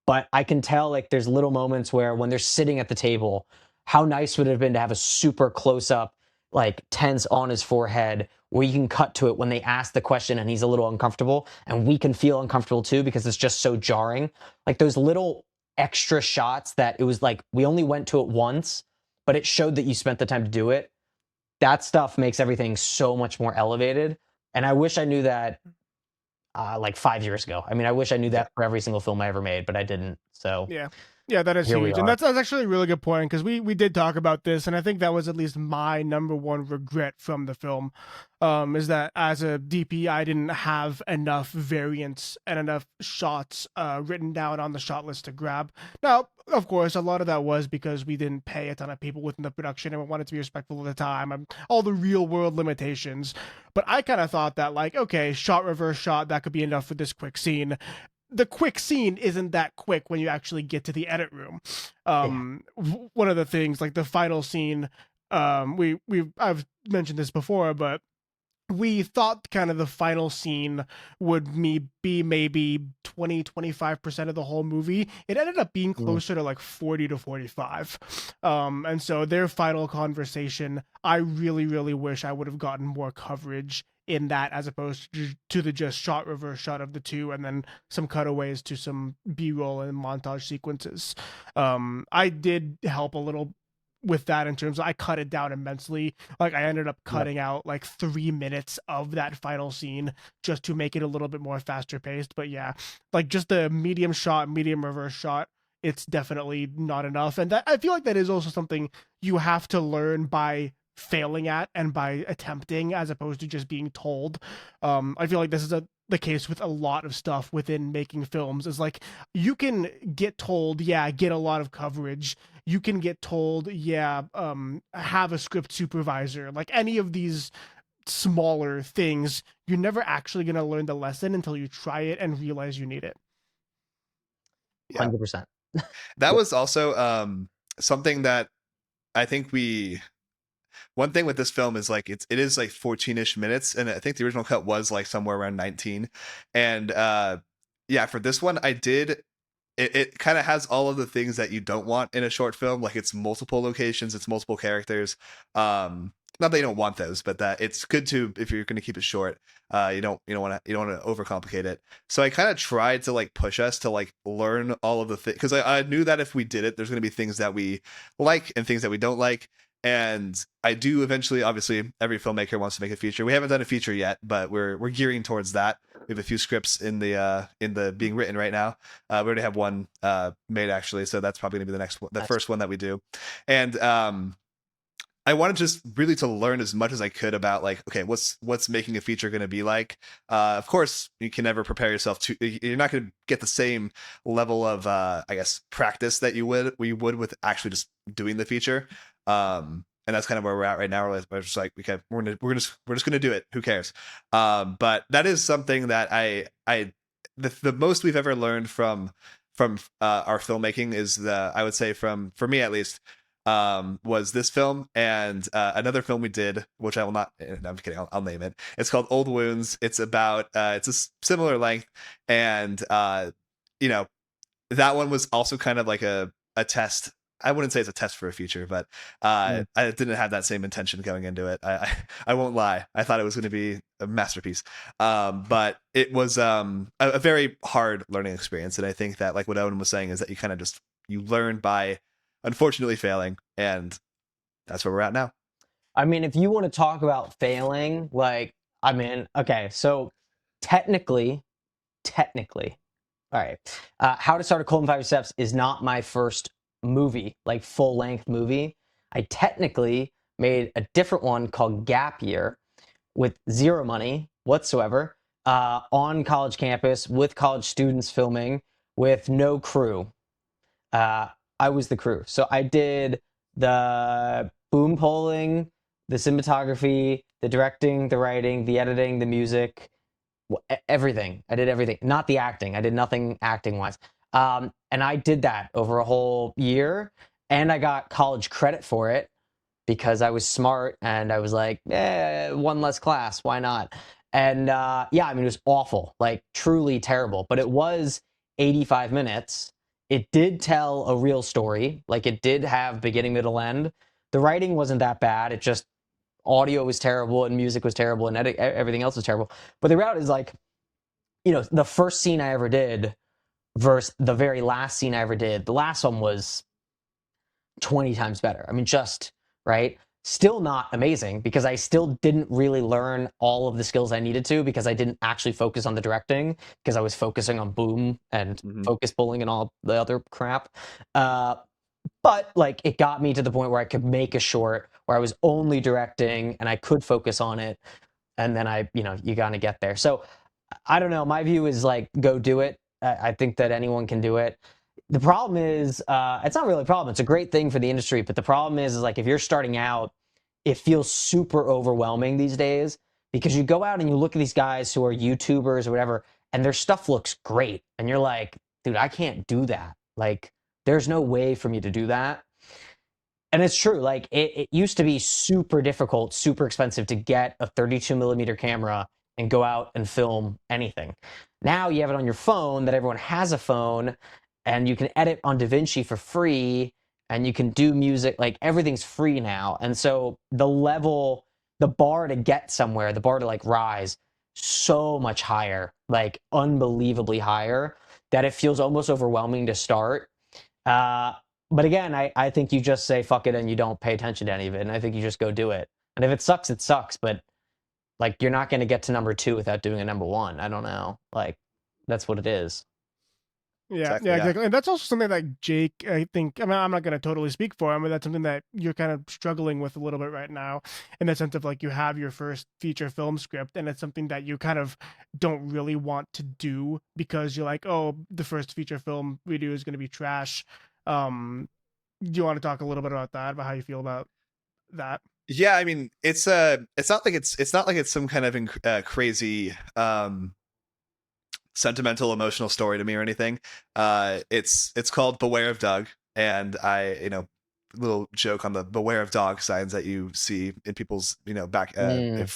but I can tell like there's little moments where when they're sitting at the table, how nice would it have been to have a super close up like tense on his forehead, where you can cut to it when they ask the question and he's a little uncomfortable, and we can feel uncomfortable too because it's just so jarring. Like those little extra shots that it was like we only went to it once, but it showed that you spent the time to do it. That stuff makes everything so much more elevated. And I wish I knew that like 5 years ago. I mean, I wish I knew
Yeah.
that for every single film I ever made, but I didn't. So
Yeah, that is
here we
huge. And
are.
that's actually a really good point, because we did talk about this, and I think that was at least my number one regret from the film, is that as a DP, I didn't have enough variants and enough shots written down on the shot list to grab. Now, of course, a lot of that was because we didn't pay a ton of people within the production and we wanted to be respectful of the time and all the real world limitations. But I kind of thought that, like, okay, shot, reverse shot, that could be enough for this quick scene. The quick scene isn't that quick when you actually get to the edit room. One of the things, like the final scene, I've mentioned this before, but we thought kind of the final scene would be maybe 20-25% of the whole movie. It ended up being closer to like 40 to 45. And so their final conversation, I really, really wish I would have gotten more coverage in that, as opposed to the just shot reverse shot of the two and then some cutaways to some B-roll and montage sequences. I did help a little with that in terms of, I cut it down immensely. Like I ended up cutting out like 3 minutes of that final scene just to make it a little bit more faster paced. But yeah, like just the medium shot, medium reverse shot, it's definitely not enough. And that, I feel like that is also something you have to learn by failing at and by attempting, as opposed to just being told. I feel like this is the case with a lot of stuff within making films, is like you can get told, yeah, get a lot of coverage. You can get told, yeah, have a script supervisor. Like any of these smaller things, you're never actually going to learn the lesson until you try it and realize you need it.
Yeah.
100%.
That was also something that I think one thing with this film is like it is like 14-ish minutes, and I think the original cut was like somewhere around 19. And yeah, for this one it kind of has all of the things that you don't want in a short film. Like it's multiple locations, it's multiple characters. Not that you don't want those, but that it's good to, if you're going to keep it short, you don't want to overcomplicate it. So I kind of tried to like push us to like learn all of the things, because I knew that if we did it, there's going to be things that we like and things that we don't like. And I do eventually, obviously, every filmmaker wants to make a feature. We haven't done a feature yet, but we're gearing towards that. We have a few scripts in the being written right now. We already have one made actually, so that's probably gonna be the first one that we do. And I wanted just really to learn as much as I could about like, okay, what's making a feature going to be like. Of course, you can never prepare yourself to. You're not going to get the same level of, I guess, practice that you would with actually just doing the feature. And that's kind of where we're at right now. We're just like, okay, we're just going to do it. Who cares? But that is something that the most we've ever learned from our filmmaking is I would say for me at least, was this film and another film we did, which I will not. No, I'm kidding. I'll name it. It's called Old Wounds. It's about it's a similar length, and you know, that one was also kind of like a test. I wouldn't say it's a test for a feature, but I didn't have that same intention going into it. I won't lie. I thought it was going to be a masterpiece, but it was a very hard learning experience. And I think that, like what Owen was saying, is that you kind of you learn by unfortunately failing, and that's where we're at now.
I mean, if you want to talk about failing, like, I mean, okay, so technically, all right, How to Start a Cult in 5 Steps is not my first movie, like full-length movie. I technically made a different one called Gap Year with zero money whatsoever, on college campus with college students filming with no crew. I was the crew. So I did the boom polling, the cinematography, the directing, the writing, the editing, the music, everything. I did everything. Not the acting. I did nothing acting wise. And I did that over a whole year, and I got college credit for it because I was smart and I was like, one less class, why not? And yeah, I mean, it was awful, like truly terrible, but it was 85 minutes. It did tell a real story. Like it did have beginning, middle, end. The writing wasn't that bad. It just audio was terrible and music was terrible and everything else was terrible. But the reality is like, the first scene I ever did versus the very last scene I ever did, the last one was 20 times better. I mean, just right. Still not amazing because I still didn't really learn all of the skills I needed to because I didn't actually focus on the directing because I was focusing on boom and focus pulling and all the other crap. But like it got me to the point where I could make a short where I was only directing and I could focus on it. And then you gotta get there. So I don't know. My view is like, go do it. I think that anyone can do it. The problem is, it's not really a problem. It's a great thing for the industry. But the problem is like, if you're starting out, it feels super overwhelming these days because you go out and you look at these guys who are YouTubers or whatever, and their stuff looks great. And you're like, dude, I can't do that. Like, there's no way for me to do that. And it's true. Like, it used to be super difficult, super expensive to get a 32 millimeter camera and go out and film anything. Now you have it on your phone that everyone has a phone and you can edit on DaVinci for free and you can do music, like everything's free now. And so the bar to get somewhere, the bar to like rise so much higher, like unbelievably higher that it feels almost overwhelming to start. But again, I think you just say fuck it and you don't pay attention to any of it. And I think you just go do it. And if it sucks, it sucks. But like, you're not going to get to number 2 without doing a number 1. I don't know. Like, that's what it is.
Yeah, exactly. And that's also something that Jake, I think, I mean, I'm not going to totally speak for him, but that's something that you're kind of struggling with a little bit right now in the sense of like you have your first feature film script and it's something that you kind of don't really want to do because you're like, oh, the first feature film we do is going to be trash. Do you want to talk a little bit about that, about how you feel about that?
Yeah, I mean, it's not like it's some kind of crazy sentimental emotional story to me or anything. It's called Beware of Doug, and little joke on the Beware of Dog signs that you see in people's back on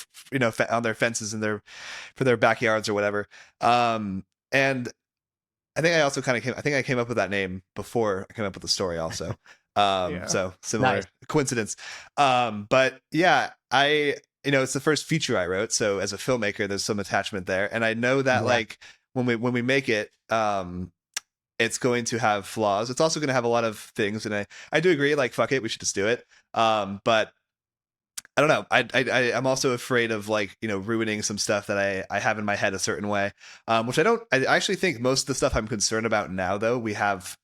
their fences in for their backyards or whatever. And I think I came up with that name before I came up with the story also. So similar coincidence. But yeah, it's the first feature I wrote. So as a filmmaker, there's some attachment there. And I know that like when we make it, it's going to have flaws. It's also going to have a lot of things. And I do agree, like, fuck it, we should just do it. But I don't know. I'm also afraid of like, ruining some stuff that I have in my head a certain way, which I actually think most of the stuff I'm concerned about now, though, we have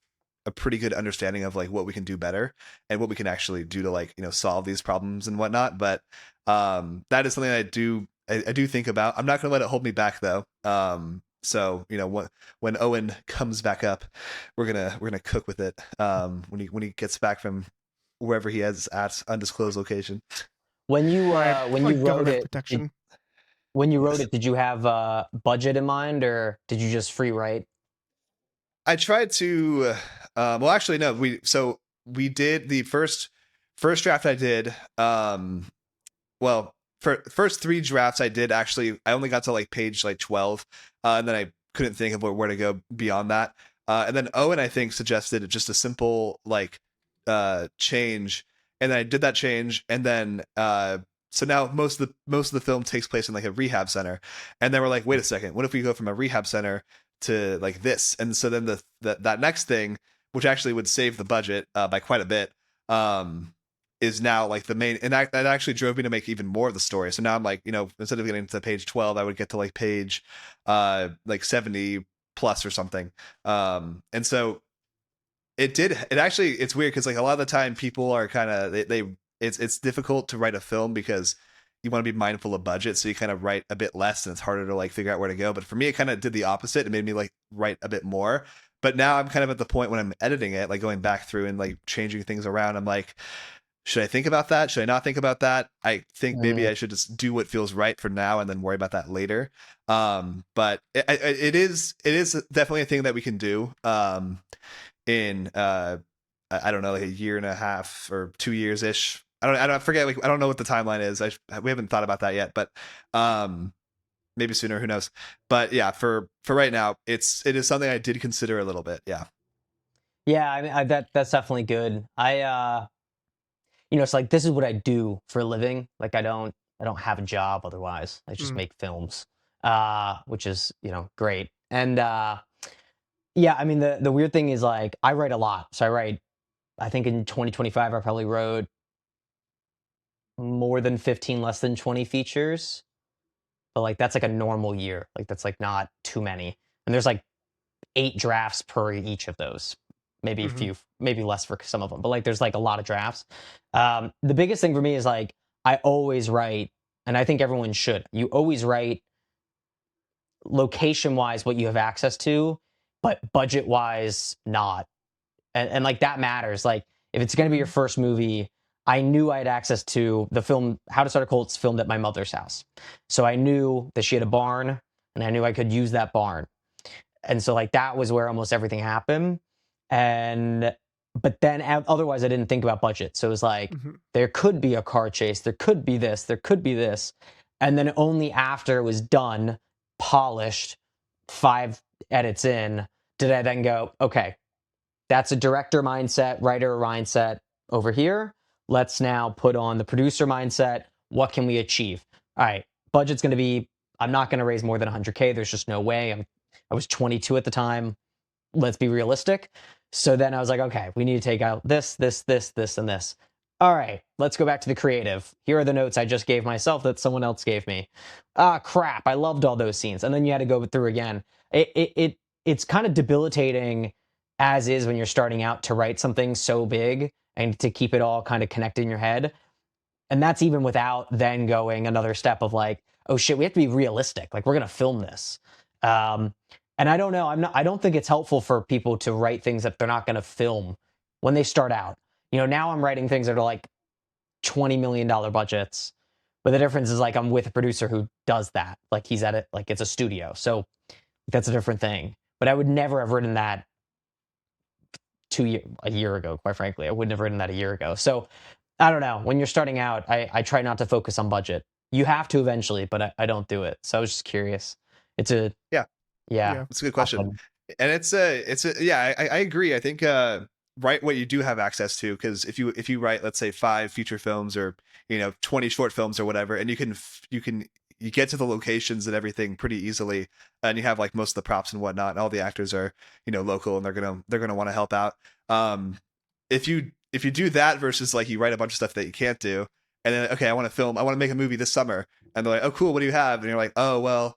a pretty good understanding of like what we can do better and what we can actually do to like, solve these problems and whatnot. But that is something I do think about. I'm not going to let it hold me back though. So, when Owen comes back up, we're going to cook with it. When he gets back from wherever he is at undisclosed location.
When you wrote it, did you have a budget in mind or did you just free write?
I tried to, well, actually, no, we did the first draft I did. Well, for first 3 drafts I did, actually, I only got to like page like 12. And then I couldn't think of where to go beyond that. And then Owen, I think, suggested just a simple like change. And then I did that change. And then, so now most of the film takes place in like a rehab center. And then we're like, wait a second, what if we go from a rehab center to like this? And so then that next thing, which actually would save the budget by quite a bit, is now like the main, and that actually drove me to make even more of the story. So now I'm like, instead of getting to page 12, I would get to like page like 70 plus or something. And so it's weird because like a lot of the time people are kind of it's difficult to write a film because you want to be mindful of budget, so you kind of write a bit less and it's harder to like figure out where to go. But for me, it kind of did the opposite. It made me like write a bit more. But now I'm kind of at the point when I'm editing it, like going back through and like changing things around. I'm like, should I think about that? Should I not think about that? I think maybe I should just do what feels right for now and then worry about that later. But it is definitely a thing that we can do in I don't know, like a year and a half or 2 years ish. I don't forget. I don't know what the timeline is. We haven't thought about that yet, but maybe sooner. Who knows? But yeah, for right now, it is something I did consider a little bit. Yeah.
Yeah, I mean that's definitely good. it's like this is what I do for a living. Like I don't have a job otherwise. I just
Mm.
make films, which is great. And yeah, I mean the weird thing is like I write a lot. So I think in 2025 I probably wrote more than 15, less than 20 features. But like that's like a normal year. Like that's like not too many. And there's like 8 drafts per each of those. Maybe a
Mhm.
few, maybe less for some of them. But like there's like a lot of drafts. The biggest thing for me is like I always write, and I think everyone should. You always write location wise what you have access to, but budget wise not. And like that matters. Like if it's going to be your
Mhm.
first movie, I knew I had access to the film How to Start a Cult's filmed at my mother's house. So I knew that she had a barn and I knew I could use that barn. And so like that was where almost everything happened. And but then otherwise I didn't think about budget. So it was like
Mhm.
there could be a car chase, there could be this, there could be this. And then only after it was done, polished, 5 edits in, did I then go, okay, that's a director mindset, writer mindset over here. Let's now put on the producer mindset. What can we achieve? All right, budget's going to be, I'm not going to raise more than 100K. There's just no way. I was 22 at the time. Let's be realistic. So then I was like, okay, we need to take out this, this, this, this, and this. All right, let's go back to the creative. Here are the notes I just gave myself that someone else gave me. Ah, crap! I loved all those scenes, and then you had to go through again. It's kind of debilitating as is when you're starting out to write something so big and to keep it all kind of connected in your head. And that's even without then going another step of like, oh shit, we have to be realistic. Like we're gonna film this. Um, and I don't know. I don't think it's helpful for people to write things that they're not gonna film when they start out. Now I'm writing things that are like $20 million budgets. But the difference is like I'm with a producer who does that. Like he's at it, like it's a studio. So that's a different thing. But I would never have written that a year ago, quite frankly. I wouldn't have written that a year ago. So I don't know. When you're starting out, I try not to focus on budget. You have to eventually, but I don't do it. So I was just curious. It's a
Yeah,
yeah.
Yeah.
that's a good question.
Often.
And yeah, I agree. I think write what you do have access to, because if you write, let's say, 5 feature films or 20 short films or whatever, and you get to the locations and everything pretty easily, and you have like most of the props and whatnot, and all the actors are local, and they're gonna want to help out. um if you do that versus like you write a bunch of stuff that you can't do, and then okay, I want to make a movie this summer, and they're like, oh cool, what do you have? And you're like, oh well,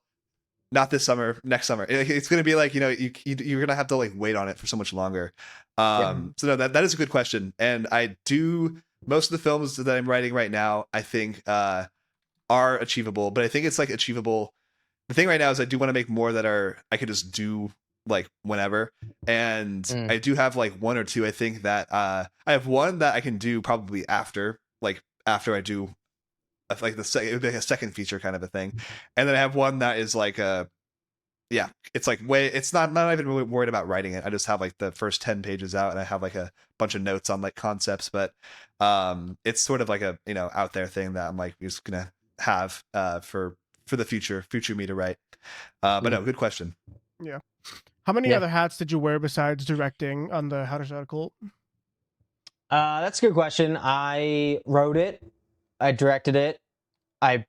not this summer, next summer. It's going to be like, you're going to have to like wait on it for so much longer.
Yeah.
Mhm.
So no, that is a good question. And I do, most of the films that I'm writing right now, I think are achievable, but I think it's like achievable. The thing right now is I do want to make more that I could just do like whenever. And
Mm.
I do have like 1 or 2, I think that I have one that I can do probably after I do like it would be like a second feature kind of a thing. And then I have one that is like yeah, it's like it's not even really worried about writing it. I just have like the first 10 pages out, and I have like a bunch of notes on like concepts, but it's sort of like a out there thing that I'm like just gonna have for the future me to write. But no, good question.
Yeah. How many
Yeah.
other hats did you wear besides directing on the How to Start a Cult?
That's a good question. I wrote it. I directed it. I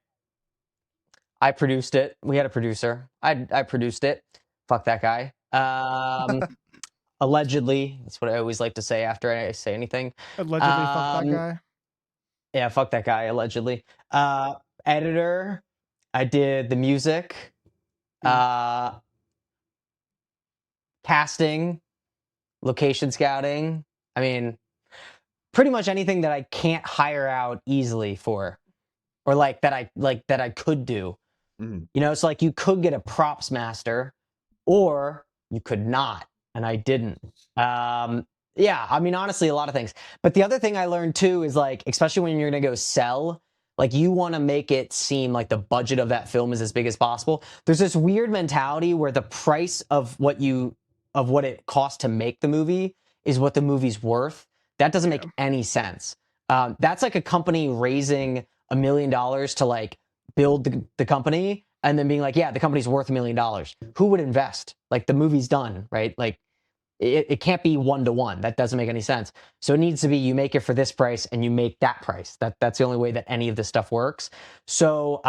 I produced it. We had a producer. I produced it. Fuck that guy. Allegedly, that's what I always like to say after I say anything.
Allegedly, fuck that
Um,
guy.
yeah, fuck that guy. Allegedly. Editor. I did the music. Uh, casting, location scouting. I mean, pretty much anything that I can't hire out easily for, or like that I could do.
Mhm.
It's like you could get a props master, or you could not, and I didn't. Yeah, I mean, honestly, a lot of things. But the other thing I learned too is like, especially when you're gonna go sell, like you want to make it seem like the budget of that film is as big as possible. There's this weird mentality where the price of what it costs to make the movie is what the movie's worth. That doesn't
Yeah.
make any sense. That's like a company raising $1 million to like build the company and then being like, yeah, the company's worth $1 million. Who would invest? Like the movie's done, right? Like it can't be 1-to-1. That doesn't make any sense. So it needs to be, you make it for this price and you make that price. That's the only way that any of this stuff works. So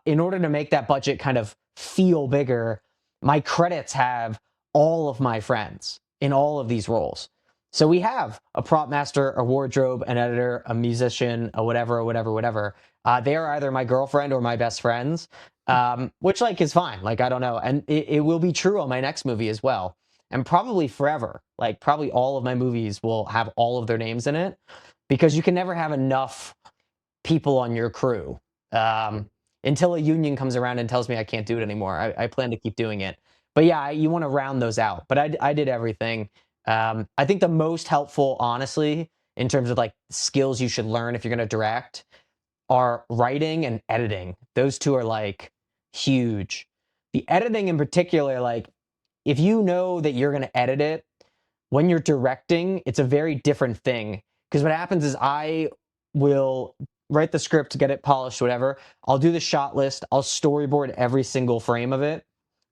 in order to make that budget kind of feel bigger, my credits have all of my friends in all of these roles. So we have a prop master, a wardrobe, an editor, a musician, a whatever. They are either my girlfriend or my best friends, which like is fine. Like, I don't know. And it will be true on my next movie as well. And probably forever. Like, probably all of my movies will have all of their names in it, because you can never have enough people on your crew until a union comes around and tells me I can't do it anymore. I plan to keep doing it. But yeah, you want to round those out. But I did everything. I think the most helpful, honestly, in terms of like skills you should learn if you're going to direct, are writing and editing. Those two are like huge. The editing in particular, like, if you know that you're going to edit it, when you're directing, it's a very different thing. Because what happens is I will write the script, get it polished, whatever. I'll do the shot list. I'll storyboard every single frame of it.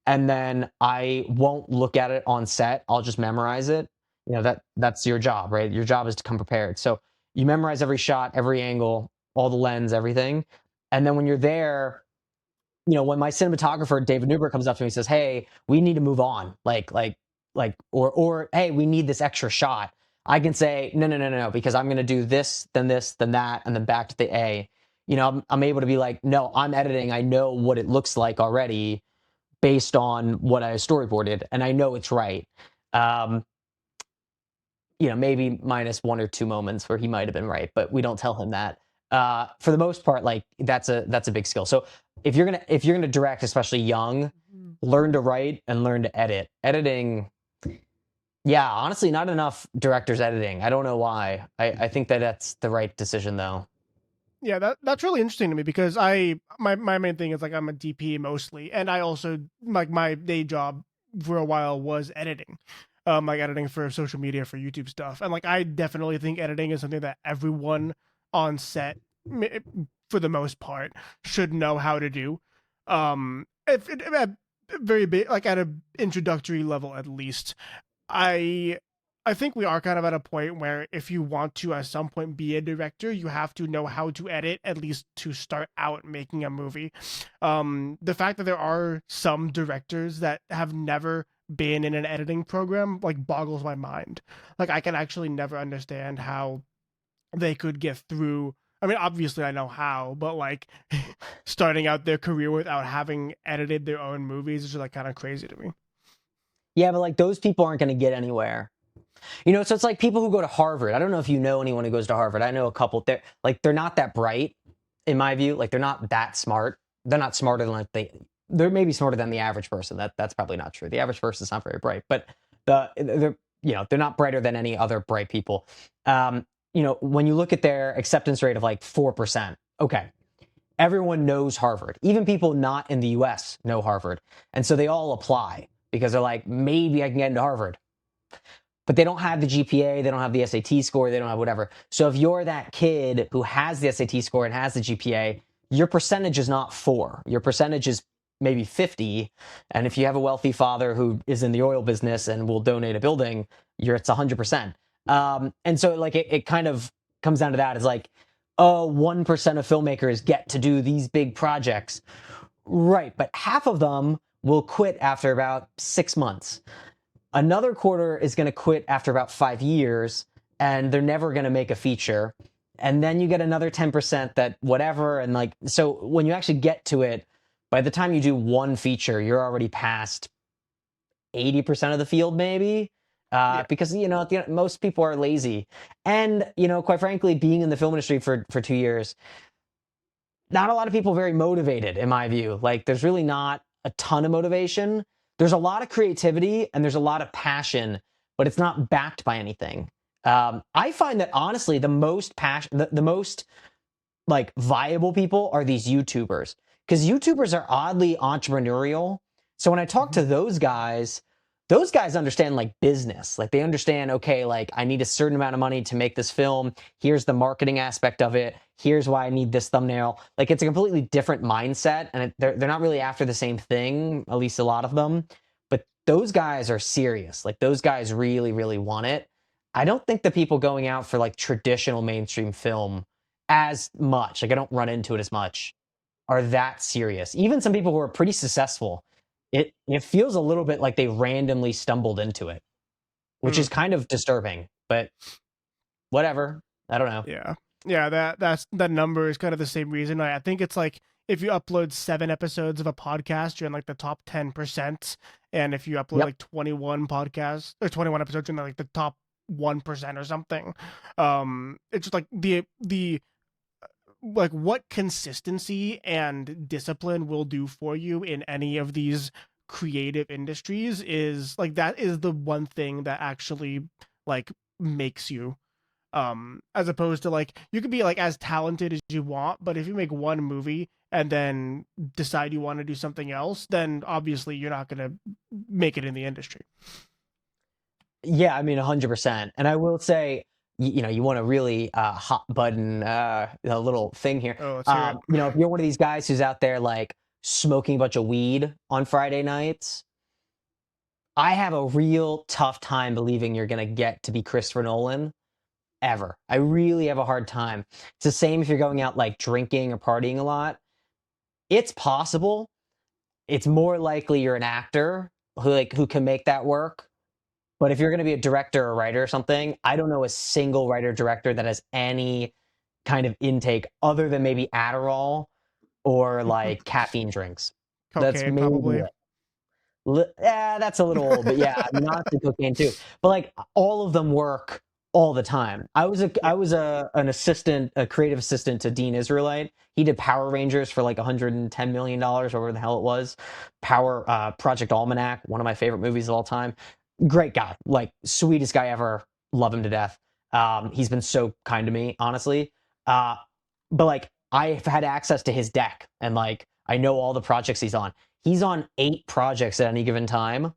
And then I won't look at it on set. I'll just memorize it. You know, that's your job, right? Your job is to come prepared. So you memorize every shot, every angle, all the lens, everything. And then when you're there, you know, when my cinematographer David Newberg comes up to me and says, "Hey, we need to move on," or "Hey, we need this extra shot," I can say, "No, because I'm going to do this, then that, and then back to the A." You know, I'm able to be like, "No, I'm editing. I know what it looks like already based on what I storyboarded, and I know it's right." Um, you know, maybe minus 1 or 2 moments where he might have been right, but we don't tell him that. For the most part, like, that's a big skill. So if you're gonna direct, especially young, learn to write and learn to edit. Editing, yeah, honestly, not enough directors editing. I don't know why. I think that's the right decision though.
Yeah, that's really interesting to me, because my main thing is like I'm a DP mostly, and I also like my day job for a while was editing, like editing for social media, for YouTube stuff, and like I definitely think editing is something that everyone on set, for the most part, should know how to do. If at very big, like at an introductory level at least. I I think we are kind of at a point where if you want to at some point be a director, you have to know how to edit, at least to start out making a movie. The fact that there are some directors that have never been in an editing program like boggles my mind. Like I can actually never understand how they could get through. I mean, obviously I know how, but like starting out their career without having edited their own movies is just like kind of crazy to me.
Yeah, but like those people aren't going to get anywhere. You know, so it's like people who go to Harvard. I don't know if you know anyone who goes to Harvard. I know a couple. They're not that bright, in my view. Like they're not that smart. They're not smarter than like they're maybe smarter than the average person. That's probably not true. The average person is not very bright, but they're, you know, they're not brighter than any other bright people. You know, when you look at their acceptance rate of like 4%, okay, everyone knows Harvard. Even people not in the U.S. know Harvard, and so they all apply because they're like, maybe I can get into Harvard, but they don't have the GPA, they don't have the SAT score, they don't have whatever. So if you're that kid who has the SAT score and has the GPA, your percentage is not 4. Your percentage is maybe 50. And if you have a wealthy father who is in the oil business and will donate a building, it's 100%. And so like it kind of comes down to that. It's like, oh, 1% of filmmakers get to do these big projects. Right, but half of them will quit after about 6 months. Another quarter is going to quit after about 5 years, and they're never going to make a feature. And then you get another 10% that whatever. And like, so when you actually get to it, by the time you do one feature, you're already past 80% of the field, maybe.
Yeah.
Because, you know, most people are lazy. And, you know, quite frankly, being in the film industry for 2 years, not a lot of people very motivated, in my view. Like, there's really not a ton of motivation. There's a lot of creativity and there's a lot of passion, but it's not backed by anything. I find that honestly, the most passion, the most like viable people are these YouTubers, because YouTubers are oddly entrepreneurial. So when I talk to those guys understand like business. Like they understand, okay, like I need a certain amount of money to make this film. Here's the marketing aspect of it. Here's why I need this thumbnail. Like it's a completely different mindset, and they're not really after the same thing, at least a lot of them. But those guys are serious. Like those guys really, really want it. I don't think the people going out for like traditional mainstream film as much, like I don't run into it as much, are that serious. Even some people who are pretty successful, it feels a little bit like they randomly stumbled into it, which is kind of disturbing, but whatever. I don't know.
Yeah. Yeah, that number is kind of the same reason. I think it's like if you upload 7 episodes of a podcast, you're in like the top 10%. And if you upload
Yep.
like 21 podcasts or 21 episodes, you're in like the top 1% or something. It's just like the like what consistency and discipline will do for you in any of these creative industries is like that is the one thing that actually like makes you, as opposed to like you could be like as talented as you want, but if you make one movie and then decide you want to do something else, then obviously you're not going to make it in the industry.
Yeah, I mean, 100%. And I will say, you know, you want a really hot button a little thing here.
Oh, let's hear it.
You know, if you're one of these guys who's out there like smoking a bunch of weed on Friday nights, I have a real tough time believing you're going to get to be Christopher Nolan ever. I really have a hard time. It's the same if you're going out like drinking or partying a lot. It's possible. It's more likely you're an actor who can make that work. But if you're going to be a director or writer or something, I don't know a single writer director that has any kind of intake other than maybe Adderall or like caffeine drinks. That's
Cocaine,
maybe
probably.
it. Yeah, that's a little old, but yeah, I mean, honestly, cocaine too. But like all of them work all the time. I was an assistant, a creative assistant to Dean Israelite. He did Power Rangers for like $110 million, whatever the hell it was. Project Almanac, one of my favorite movies of all time. Great guy, like sweetest guy ever. Love him to death. He's been so kind to me, honestly. But like I've had access to his deck and like I know all the projects he's on. He's on 8 projects at any given time,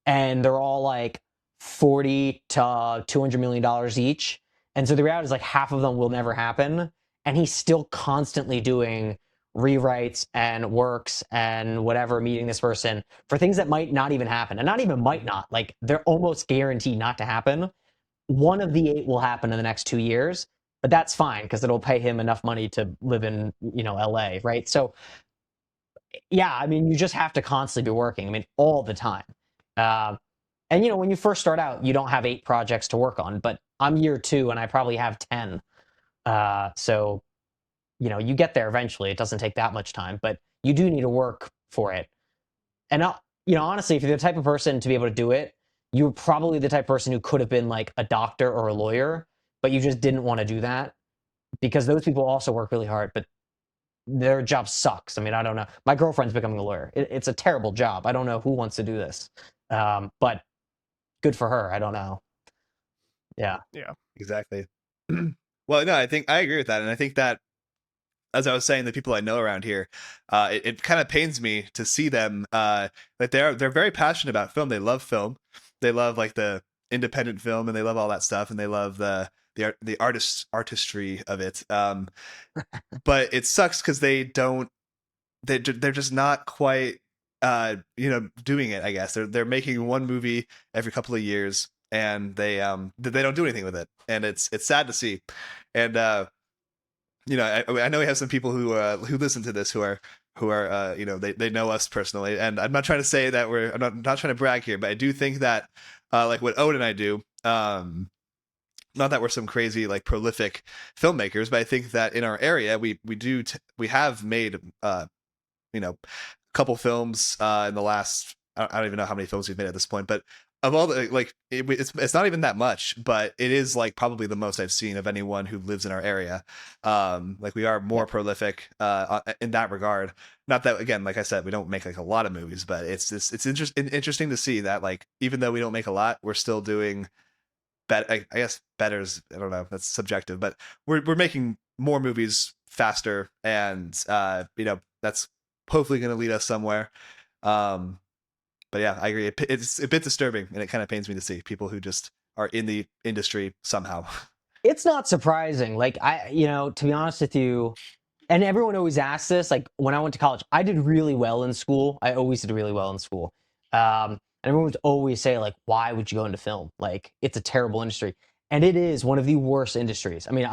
and they're all like 40 to $200 million each. And so the reality is like half of them will never happen. And he's still constantly doing rewrites and works and whatever, meeting this person for things that might not even happen. And not even might not, like they're almost guaranteed not to happen. One of the 8 will happen in the next 2 years, but that's fine because it'll pay him enough money to live in, you know, LA, right? So yeah, I mean, you just have to constantly be working. I mean, all the time. Uh, and you know, when you first start out, you don't have 8 projects to work on, but I'm year 2 and I probably have 10. So you know, you get there eventually. It doesn't take that much time, but you do need to work for it. And you know, honestly, if you're the type of person to be able to do it, you're probably the type of person who could have been like a doctor or a lawyer, but you just didn't want to do that because those people also work really hard, but their job sucks. I mean, I don't know. My girlfriend's becoming a lawyer. It's a terrible job. I don't know who wants to do this, but good for her. I don't know. Yeah.
Yeah.
Exactly. Well, no, I think I agree with that, and I think that, as I was saying, the people I know around here, it kind of pains me to see them that they're very passionate about film. They love film. They love like the independent film, and they love all that stuff, and they love the artistry of it. But it sucks because they're just not quite you know, doing it. I guess they're making one movie every couple of years, and they don't do anything with it, and it's sad to see. And you know, I know we have some people who listen to this who are you know, they know us personally, and I'm not trying to say that I'm not trying to brag here, but I do think that like what Owen and I do, not that we're some crazy like prolific filmmakers, but I think that in our area we have made you know, a couple films in the last, I don't even know how many films we've made at this point, but of all the like it's not even that much, but it is like probably the most I've seen of anyone who lives in our area. Like we are more prolific in that regard. Not that, again, like I said, we don't make like a lot of movies, but it's interesting to see that like even though we don't make a lot, we're still doing better. I guess better's, I don't know, that's subjective, but we're making more movies faster, and you know, that's hopefully going to lead us somewhere. But yeah, I agree. It's a bit disturbing, and it kind of pains me to see people who just are in the industry somehow.
It's not surprising. Like you know, to be honest with you, and everyone always asks this, like when I went to college, I did really well in school. I always did really well in school. And everyone would always say, like, why would you go into film? Like, it's a terrible industry. And it is one of the worst industries. I mean,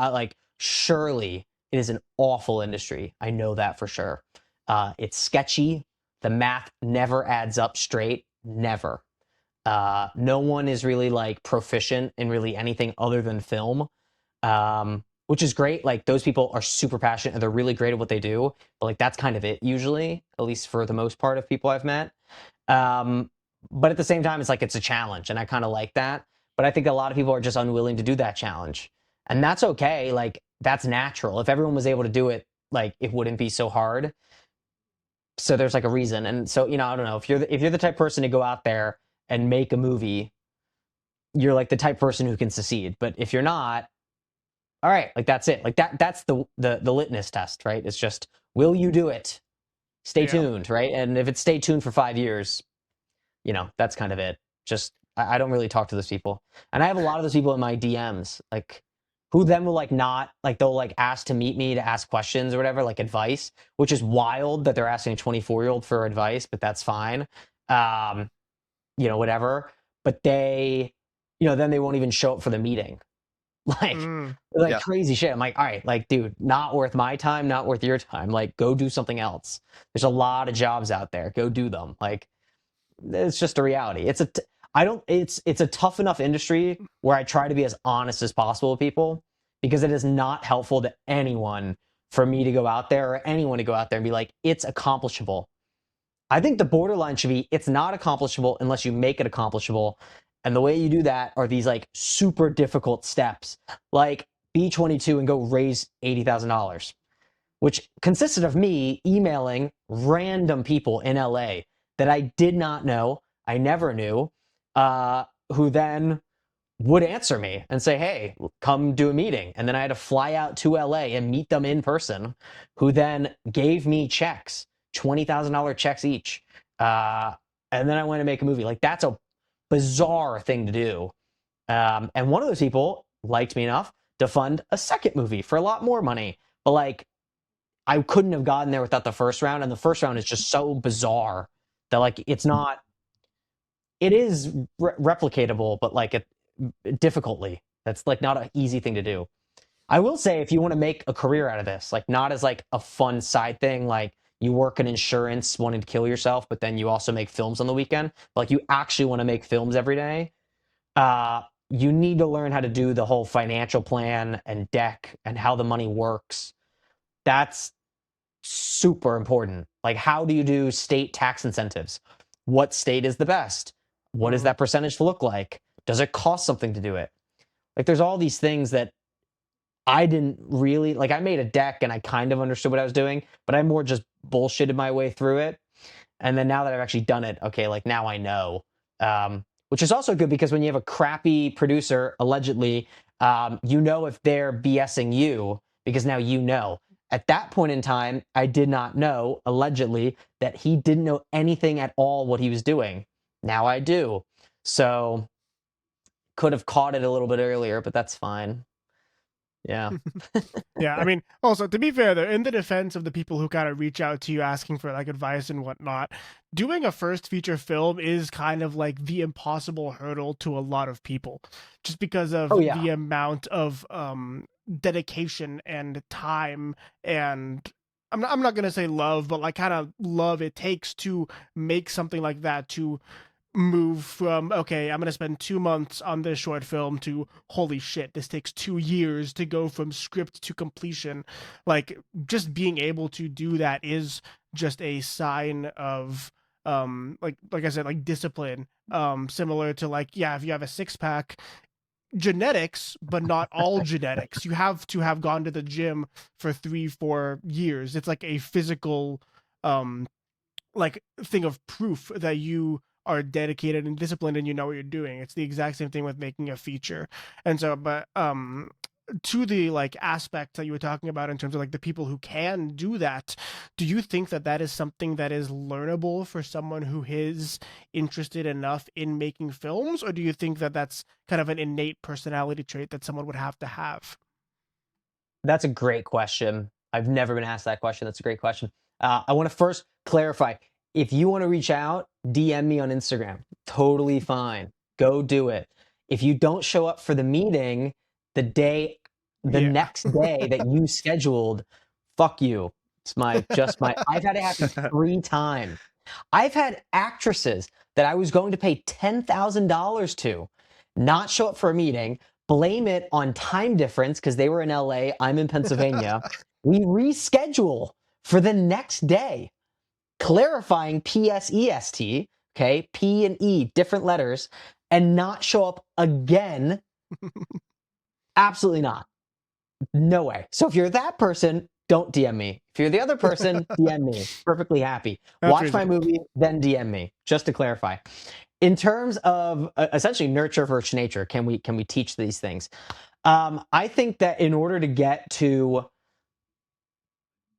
surely it is an awful industry. I know that for sure. It's sketchy. The math never adds up straight. Never. No one is really like proficient in really anything other than film, which is great. Like those people are super passionate and they're really great at what they do. But like that's kind of it usually, at least for the most part of people I've met. But at the same time, it's like it's a challenge, and I kind of like that. But I think a lot of people are just unwilling to do that challenge, and that's okay. Like that's natural. If everyone was able to do it, like it wouldn't be so hard. So there's like a reason, and so I don't know if you're the type of person to go out there and make a movie, you're like the type of person who can succeed. But if you're not, all right, like that's it. Like that's the litmus test, right? It's just will you do it? Stay
Yeah.
tuned, right? And if it's stay tuned for 5 years, that's kind of it. Just I don't really talk to those people, and I have a lot of those people in my DMs, like who then will like not like they'll like ask to meet me to ask questions or whatever, like advice, which is wild that they're asking a 24-year-old for advice, but that's fine. Um, whatever. But they, then they won't even show up for the meeting. Like, like
Yeah.
crazy shit. I'm like, all right, like, dude, not worth my time, not worth your time. Like, go do something else. There's a lot of jobs out there. Go do them. Like, it's just a reality. It's a tough enough industry where I try to be as honest as possible with people because it is not helpful to anyone for me to go out there or anyone to go out there and be like, it's accomplishable. I think the borderline should be it's not accomplishable unless you make it accomplishable. And the way you do that are these like super difficult steps, like B-22 and go raise $80,000, which consisted of me emailing random people in LA that I did not know, I never knew, who then would answer me and say, hey, come do a meeting. And then I had to fly out to LA and meet them in person, who then gave me checks, $20,000 checks each. And then I went to make a movie. Like, that's a bizarre thing to do. And one of those people liked me enough to fund a second movie for a lot more money. But like, I couldn't have gotten there without the first round. And the first round is just so bizarre that like, it is replicatable, but like difficultly. That's like not an easy thing to do. I will say if you want to make a career out of this, like not as like a fun side thing, like you work in insurance wanting to kill yourself, but then you also make films on the weekend, like you actually want to make films every day, you need to learn how to do the whole financial plan and deck and how the money works. That's super important. Like how do you do state tax incentives? What state is the best? What does that percentage look like? Does it cost something to do it? Like there's all these things that I didn't really like. I made a deck and I kind of understood what I was doing, but I more just bullshitted my way through it. And then now that I've actually done it, okay, like now I know. Which is also good because when you have a crappy producer, allegedly, if they're BSing you because now you know. At that point in time, I did not know, allegedly, that he didn't know anything at all what he was doing. Now I do. So could have caught it a little bit earlier, but that's fine. Yeah.
Yeah, I mean, also to be fair though, in the defense of the people who kind of reach out to you asking for like advice and whatnot, doing a first feature film is kind of like the impossible hurdle to a lot of people, just because of the amount of dedication and time and I'm not gonna say love, but like kind of love it takes to make something like that, to move from okay, I'm gonna spend 2 months on this short film to holy shit, this takes 2 years to go from script to completion. Like just being able to do that is just a sign of like I said, like discipline, similar to like, yeah, if you have a six-pack, genetics, but not all genetics. You have to have gone to the gym for 3-4 years. It's like a physical like thing of proof that you are dedicated and disciplined and you know what you're doing. It's the exact same thing with making a feature. And so, but to the like aspect that you were talking about in terms of like the people who can do that, do you think that that is something that is learnable for someone who is interested enough in making films, or do you think that that's kind of an innate personality trait that someone would have to have?
That's a great question. I've never been asked that question. That's a great question. I want to first clarify. If you want to reach out, DM me on Instagram. Totally fine. Go do it. If you don't show up for the meeting the
Yeah.
next day that you scheduled, fuck you. It's I've had it happen 3 times. I've had actresses that I was going to pay $10,000 to not show up for a meeting, blame it on time difference because they were in LA, I'm in Pennsylvania. We reschedule for the next day, clarifying PSEST, okay, P and E, different letters, and not show up again. Absolutely not. No way. So if you're that person, don't DM me. If you're the other person, DM me. Perfectly happy.
That's
Watch my
reasonable.
movie, then DM me. Just to clarify. In terms of essentially nurture versus nature, can we teach these things? I think that in order to get to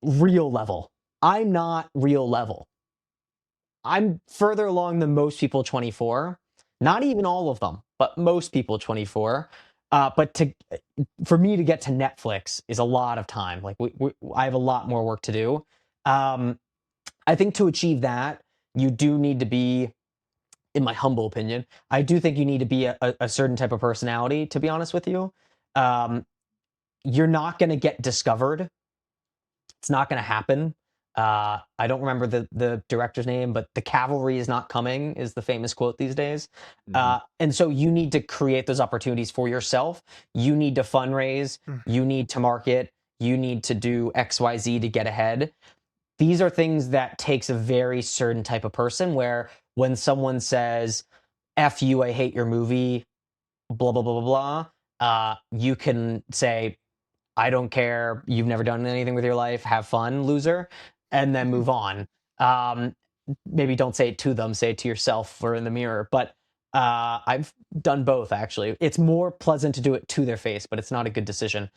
real level, I'm not real level. I'm further along than most people 24. Not even all of them, but most people 24. But for me to get to Netflix is a lot of time. Like I have a lot more work to do. I think to achieve that, you do need to be, in my humble opinion, I do think you need to be a certain type of personality. To be honest with you, you're not going to get discovered. It's not going to happen. I don't remember the director's name, but "the cavalry is not coming" is the famous quote these days. And so you need to create those opportunities for yourself. You need to fundraise. You need to market. You need to do XYZ to get ahead. These are things that takes a very certain type of person, where when someone says, "F you, I hate your movie," blah, blah, blah, blah, blah, you can say, "I don't care. You've never done anything with your life. Have fun, loser," and then move on. Um, Maybe don't say it to them. Say it to yourself or in the mirror. But I've done both, actually. It's more pleasant to do it to their face, but it's not a good decision.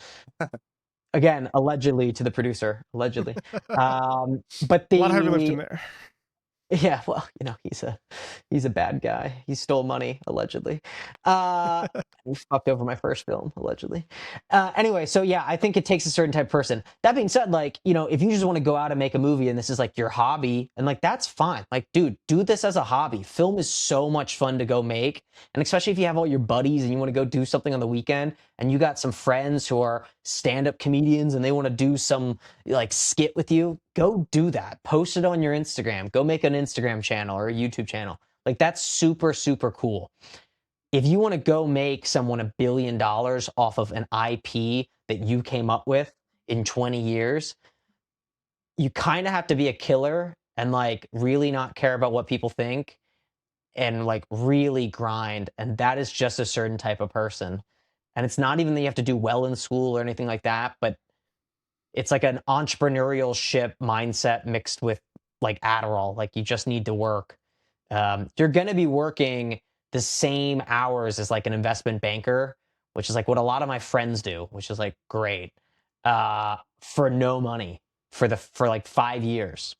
Again, allegedly to the producer, allegedly. But
A lot of heavy lifting
the
there.
Yeah, well, he's a bad guy. He stole money, allegedly. He fucked over my first film, allegedly. Anyway, so yeah, I think it takes a certain type of person. That being said, like, if you just want to go out and make a movie and this is like your hobby, and like that's fine. Like, dude, do this as a hobby. Film is so much fun to go make. And especially if you have all your buddies and you want to go do something on the weekend and you got some friends who are stand-up comedians and they want to do some like skit with you, go do that. Post it on your Instagram. Go make an Instagram channel or a YouTube channel. Like, that's super, super cool. If you want to go make someone $1 billion off of an IP that you came up with in 20 years, you kind of have to be a killer and like really not care about what people think and like really grind. And that is just a certain type of person. And it's not even that you have to do well in school or anything like that, but it's like an entrepreneurship mindset mixed with like Adderall. Like, you just need to work. You're going to be working the same hours as like an investment banker, which is like what a lot of my friends do, which is like great, for no money for like 5 years.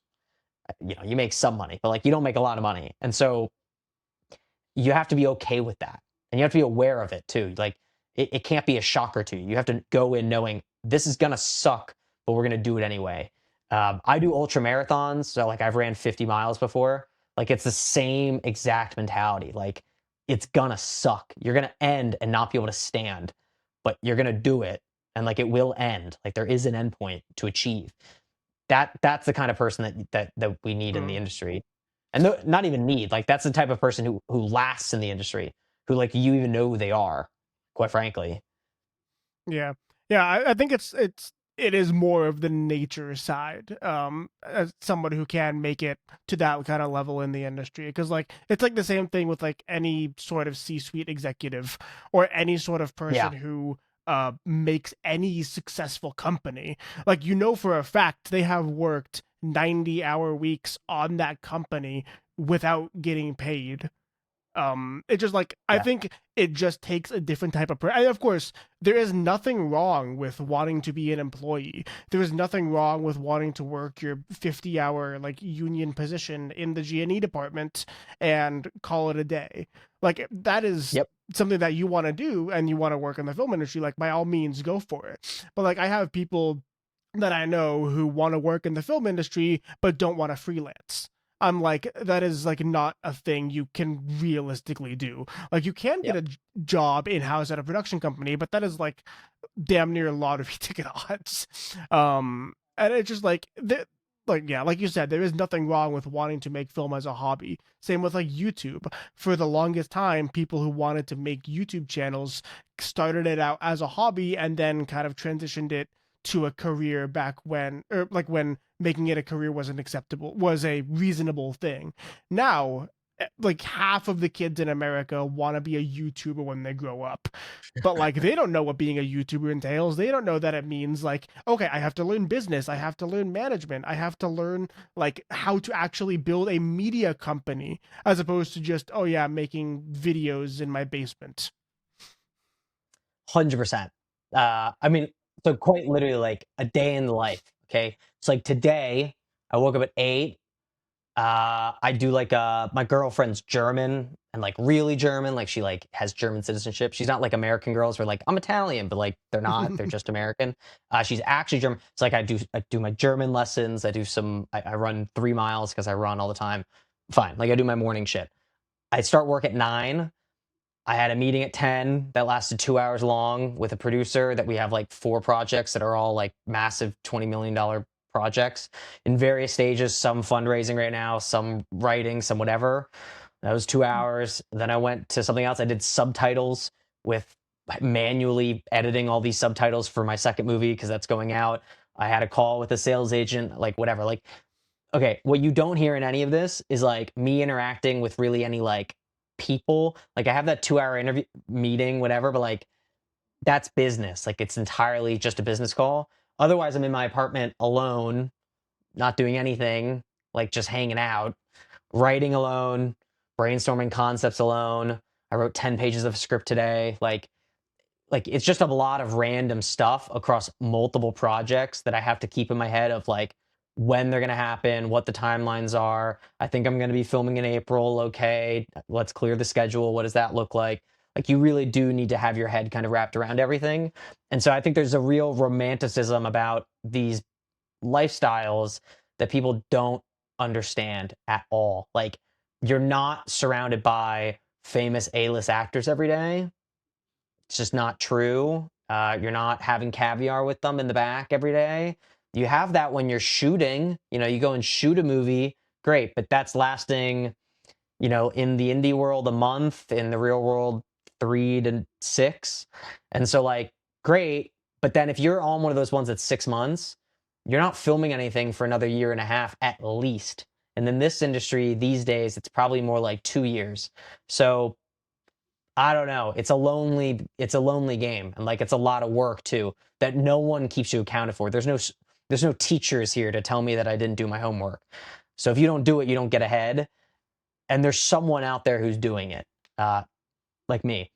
You make some money, but like you don't make a lot of money. And so you have to be okay with that. And you have to be aware of it too. Like, it can't be a shocker to you. You have to go in knowing this is going to suck, but we're going to do it anyway. I do ultra marathons. So like I've ran 50 miles before. Like, it's the same exact mentality. Like, it's going to suck. You're going to end and not be able to stand, but you're going to do it. And like, it will end. Like, there is an end point to achieve. That's the kind of person that we need in the industry. And not even need, like, that's the type of person who lasts in the industry, who like you even know who they are, quite frankly.
Yeah, yeah. I think it is more of the nature side. As someone who can make it to that kind of level in the industry, because like it's like the same thing with like any sort of C-suite executive or any sort of person
Yeah.
who makes any successful company. Like, for a fact they have worked 90-hour weeks on that company without getting paid. It just like, I
Yeah.
think it just takes a different type of of course there is nothing wrong with wanting to be an employee. There is nothing wrong with wanting to work your 50-hour like union position in the G&E department and call it a day. Like, that is
Yep.
something that you want to do and you want to work in the film industry, like by all means go for it. But like, I have people that I know who want to work in the film industry but don't want to freelance. I'm like, that is like not a thing you can realistically do. Like, you can get
Yep.
a job in-house at a production company, but that is like damn near lottery ticket odds. And it's just like, like, yeah, like you said, there is nothing wrong with wanting to make film as a hobby. Same with like YouTube. For the longest time, people who wanted to make YouTube channels started it out as a hobby and then kind of transitioned it to a career back when, or like when making it a career was a reasonable thing. Now, like half of the kids in America want to be a YouTuber when they grow up. But like they don't know what being a YouTuber entails. They don't know that it means like, okay, I have to learn business, I have to learn management, I have to learn like how to actually build a media company as opposed to just, oh yeah, making videos in my basement.
100%. I mean, so quite literally like a day in the life. Okay. It's like today I woke up at 8. I do like my girlfriend's German and like really German, like she like has German citizenship. She's not like American girls where like I'm Italian, but like they're not. They're just American. She's actually German. It's like I do my German lessons. I run 3 miles because I run all the time. Fine. Like I do my morning shit. I start work at 9. I had a meeting at 10 that lasted 2 hours long with a producer that we have like 4 projects that are all like massive $20 million projects in various stages, some fundraising right now, some writing, some whatever. That was 2 hours. Then I went to something else. I did subtitles with manually editing all these subtitles for my second movie because that's going out. I had a call with a sales agent, like whatever. Like, okay, what you don't hear in any of this is like me interacting with really any like people. Like I have that 2 hour interview meeting, whatever, but like that's business. Like it's entirely just a business call. Otherwise, I'm in my apartment alone, not doing anything, like just hanging out, writing alone, brainstorming concepts alone. I wrote 10 pages of script today. Like it's just a lot of random stuff across multiple projects that I have to keep in my head of like when they're going to happen, what the timelines are. I think I'm going to be filming in April. Okay, let's clear the schedule. What does that look like? Like you really do need to have your head kind of wrapped around everything. And so I think there's a real romanticism about these lifestyles that people don't understand at all. Like you're not surrounded by famous A-list actors every day. It's just not true. You're not having caviar with them in the back every day. You have that when you're shooting. You know, you go and shoot a movie, great, but that's lasting, you know, in the indie world a month, in the real world 3 to 6. And so, like, great, but then if you're on one of those ones that's 6 months, you're not filming anything for another year and a half at least. And in this industry these days, it's probably more like 2 years. So I don't know. It's a lonely game, and like it's a lot of work too that no one keeps you accounted for. There's no teachers here to tell me that I didn't do my homework. So if you don't do it, you don't get ahead. And there's someone out there who's doing it, like me.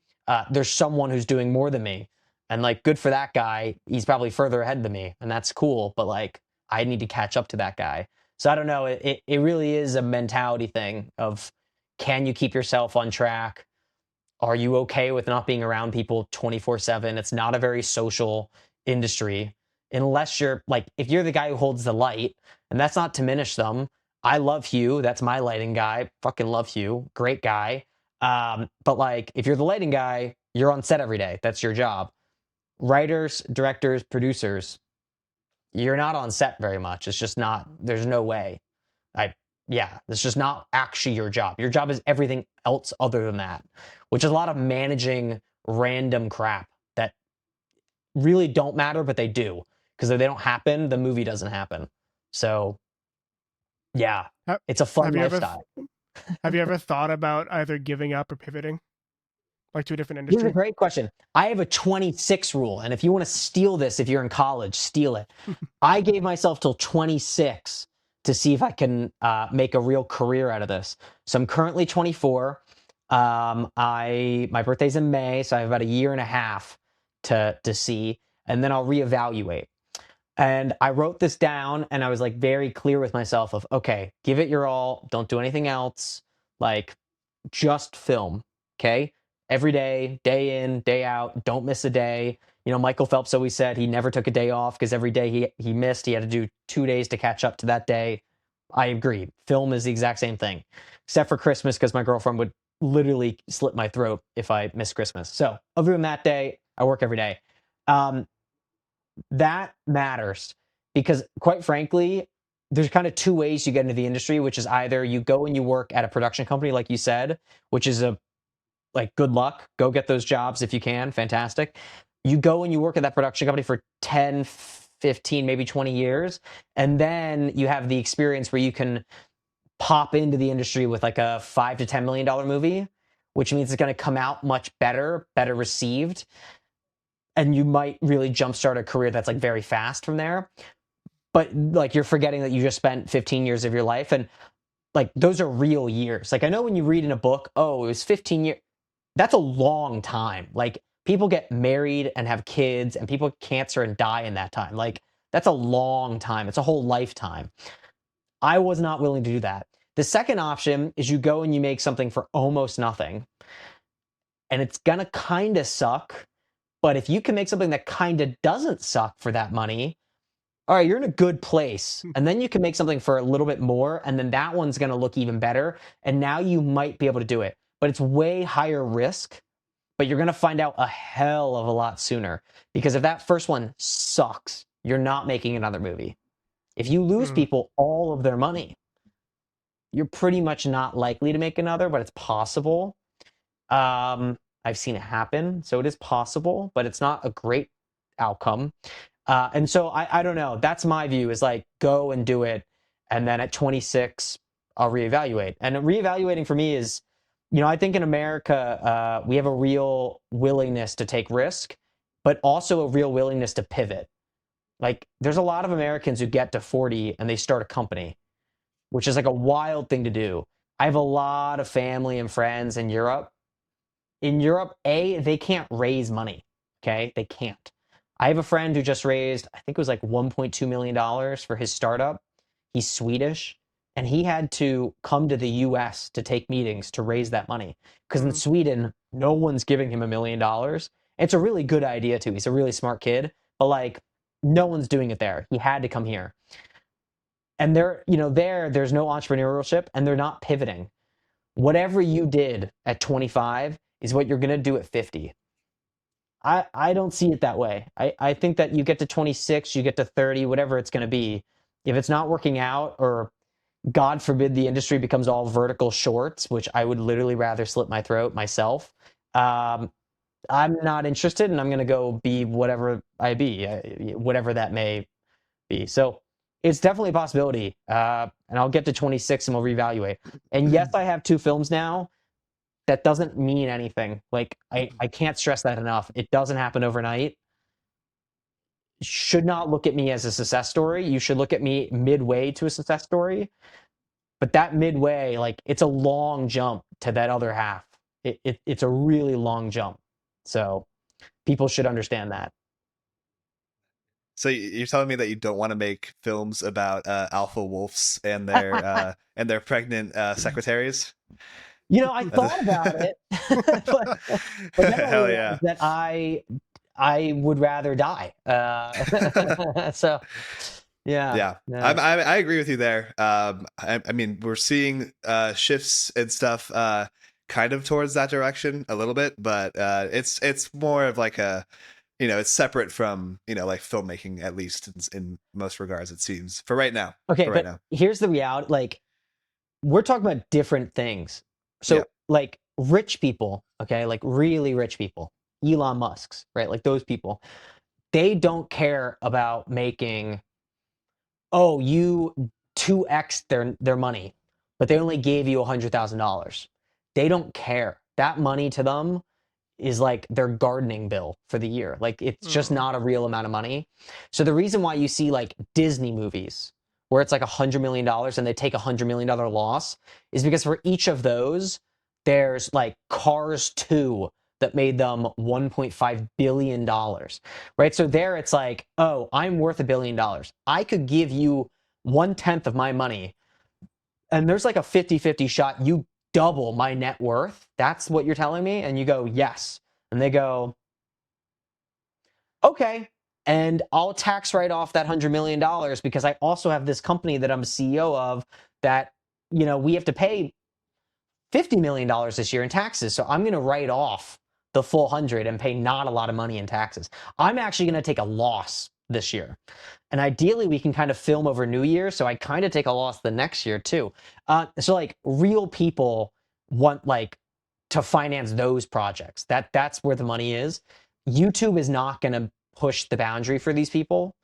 There's someone who's doing more than me, and like good for that guy. He's probably further ahead than me, and that's cool. But like I need to catch up to that guy. So I don't know. It really is a mentality thing of can you keep yourself on track? Are you okay with not being around people 24/7? It's not a very social industry unless you're like, if you're the guy who holds the light, and that's not to diminish them. I love Hugh. That's my lighting guy. Fucking love Hugh. Great guy. But like, if you're the lighting guy, you're on set every day. That's your job. Writers, directors, producers, you're not on set very much. It's just not, there's no way. I yeah, it's just not actually your job. Your job is everything else other than that, which is a lot of managing random crap that really don't matter, but they do. Because if they don't happen, the movie doesn't happen. So yeah,
Ha-
it's a fun
Have you ever
lifestyle.
have you ever thought about either giving up or pivoting, like to a different
This is a
industry?
great question. I have a 26 rule, and if you want to steal this, if you're in college, steal it. I gave myself till 26 to see if I can make a real career out of this. So I'm currently 24. My birthday's in May, so I have about a year and a half to see, and then I'll reevaluate. And I wrote this down, and I was like very clear with myself of okay, give it your all, don't do anything else, like just film, okay? Every day, day in, day out, don't miss a day. You know, Michael Phelps always said he never took a day off because every day he missed, he had to do 2 days to catch up to that day. I agree. Film is the exact same thing, except for Christmas, because my girlfriend would literally slit my throat if I missed Christmas. So other than that day, I work every day. Um, that matters because, quite frankly, there's kind of two ways you get into the industry, which is either you go and you work at a production company, like you said, which is a like good luck, go get those jobs if you can, fantastic. You go and you work at that production company for 10, 15, maybe 20 years, and then you have the experience where you can pop into the industry with like a $5 to $10 million movie, which means it's going to come out much better received, and you might really jumpstart a career that's like very fast from there. But like you're forgetting that you just spent 15 years of your life, and like those are real years. Like I know when you read in a book, oh, it was 15 years. That's a long time. Like people get married and have kids, and people get cancer and die in that time. Like that's a long time. It's a whole lifetime. I was not willing to do that. The second option is you go and you make something for almost nothing, and it's gonna kind of suck. But if you can make something that kind of doesn't suck for that money, all right, you're in a good place. And then you can make something for a little bit more, and then that one's going to look even better. And now you might be able to do it. But it's way higher risk, but you're going to find out a hell of a lot sooner. Because if that first one sucks, you're not making another movie. If you lose people all of their money, you're pretty much not likely to make another, but it's possible. I've seen it happen, so it is possible, but it's not a great outcome. And so I don't know. That's my view, is like go and do it. And then at 26, I'll reevaluate. And reevaluating for me is, I think in America, we have a real willingness to take risk, but also a real willingness to pivot. Like there's a lot of Americans who get to 40 and they start a company, which is like a wild thing to do. I have a lot of family and friends in Europe. In Europe, they can't raise money. Okay, they can't. I have a friend who just raised, I think it was like $1.2 million for his startup. He's Swedish, and he had to come to the US to take meetings to raise that money. Because in Sweden, no one's giving him $1 million. It's a really good idea too. He's a really smart kid, but like no one's doing it there. He had to come here. And there's no entrepreneurship, and they're not pivoting. Whatever you did at 25 is what you're going to do at 50. I don't see it that way. I think that you get to 26, you get to 30, whatever it's going to be. If it's not working out, or God forbid the industry becomes all vertical shorts, which I would literally rather slit my throat myself, I'm not interested, and I'm going to go be whatever I be, whatever that may be. So it's definitely a possibility. And I'll get to 26 and we'll reevaluate. And yes, I have 2 films now. That doesn't mean anything. Like I can't stress that enough. It doesn't happen overnight. Should not look at me as a success story. You should look at me midway to a success story. But that midway, like it's a long jump to that other half. It's a really long jump. So people should understand that.
So you're telling me that you don't want to make films about alpha wolves and their pregnant secretaries?
I thought about it, but then I
Hell
realized
yeah.
that I would rather die. So yeah.
I agree with you there. I mean, we're seeing shifts and stuff kind of towards that direction a little bit, but it's more of like a, it's separate from, like filmmaking, at least in most regards, it seems, for right now.
Okay,
for
but
right now.
here's the reality. Like we're talking about different things. So
Yeah.
like rich people, okay, like really rich people, Elon Musk's, right? Like those people, they don't care about making, oh, you 2x their money, but they only gave you $100,000. They don't care. That money to them is like their gardening bill for the year. Like it's just not a real amount of money. So the reason why you see like Disney movies where it's like $100 million and they take $100 million loss is because for each of those, there's like Cars 2 that made them $1.5 billion, right? So there it's like, oh, I'm worth $1 billion. I could give you 1/10 of my money, and there's like a 50-50 shot you double my net worth. That's what you're telling me? And you go, yes. And they go, okay. and I'll tax write off that $100 million because I also have this company that I'm a CEO of that, we have to pay $50 million this year in taxes. So I'm going to write off the full 100 and pay not a lot of money in taxes. I'm actually going to take a loss this year. And ideally we can kind of film over New Year. So I kind of take a loss the next year too. So like real people want like to finance those projects. That's where the money is. YouTube is not going to push the boundary for these people.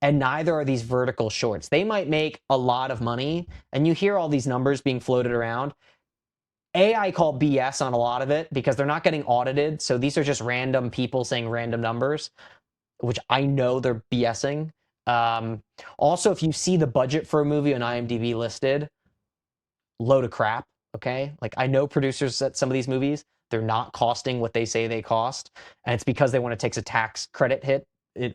And neither are these vertical shorts. They might make a lot of money, and you hear all these numbers being floated around. I call BS on a lot of it because they're not getting audited. So these are just random people saying random numbers, which I know they're BSing. Also, if you see the budget for a movie on IMDb listed, load of crap. Okay. Like I know producers at some of these movies, they're not costing what they say they cost. And it's because they want to take a tax credit hit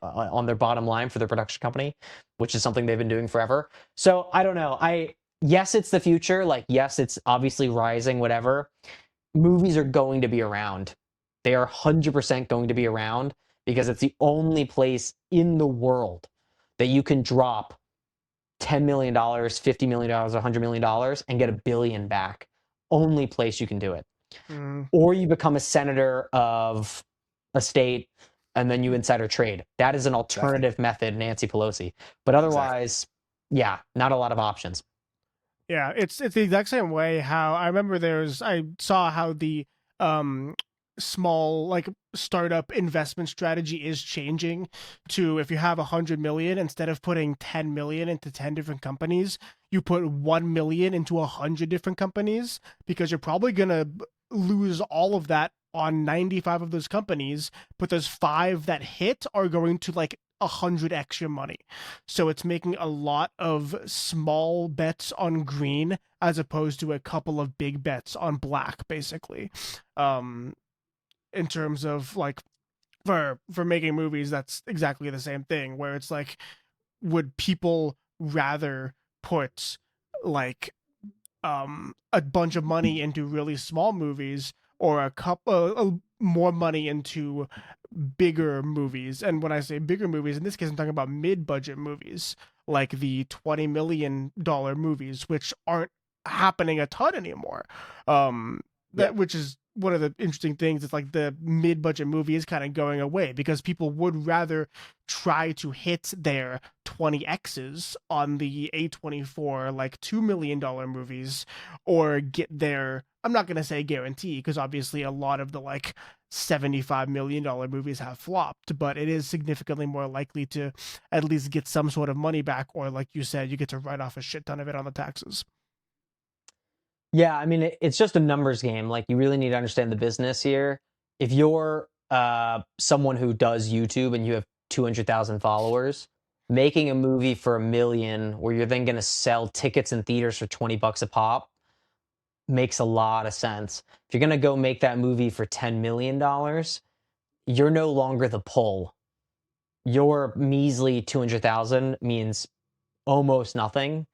on their bottom line for their production company, which is something they've been doing forever. So I don't know. Yes, it's the future. Like, yes, it's obviously rising, whatever. Movies are going to be around. They are 100% going to be around because it's the only place in the world that you can drop $10 million, $50 million, $100 million and get $1 billion back. Only place you can do it. Or you become a senator of a state and then you insider trade. That is an alternative method, Nancy Pelosi. But otherwise, yeah, not a lot of options.
Yeah, it's the exact same way how I remember I saw how the small like startup investment strategy is changing to, if you have 100 million, instead of putting 10 million into 10 different companies, you put 1 million into 100 different companies, because you're probably gonna lose all of that on 95 of those companies, but those 5 that hit are going to like 100 extra money. So it's making a lot of small bets on green as opposed to a couple of big bets on black, basically. In terms of like for making movies, that's exactly the same thing, where it's like, would people rather put like a bunch of money into really small movies, or a couple more money into bigger movies? And when I say bigger movies, in this case I'm talking about mid-budget movies, like the $20 million movies, which aren't happening a ton anymore. Which is one of the interesting things. It's like the mid-budget movie is kind of going away because people would rather try to hit their 20x's on the A24 like $2 million movies, or get their, I'm not going to say guarantee, because obviously a lot of the like $75 million movies have flopped, but it is significantly more likely to at least get some sort of money back, or like you said, you get to write off a shit ton of it on the taxes.
Yeah, I mean, it's just a numbers game. Like, you really need to understand the business here. If you're someone who does YouTube and you have 200,000 followers, making a movie for $1 million, where you're then going to sell tickets in theaters for $20 a pop, makes a lot of sense. If you're going to go make that movie for $10 million, you're no longer the pull. Your measly 200,000 means almost nothing.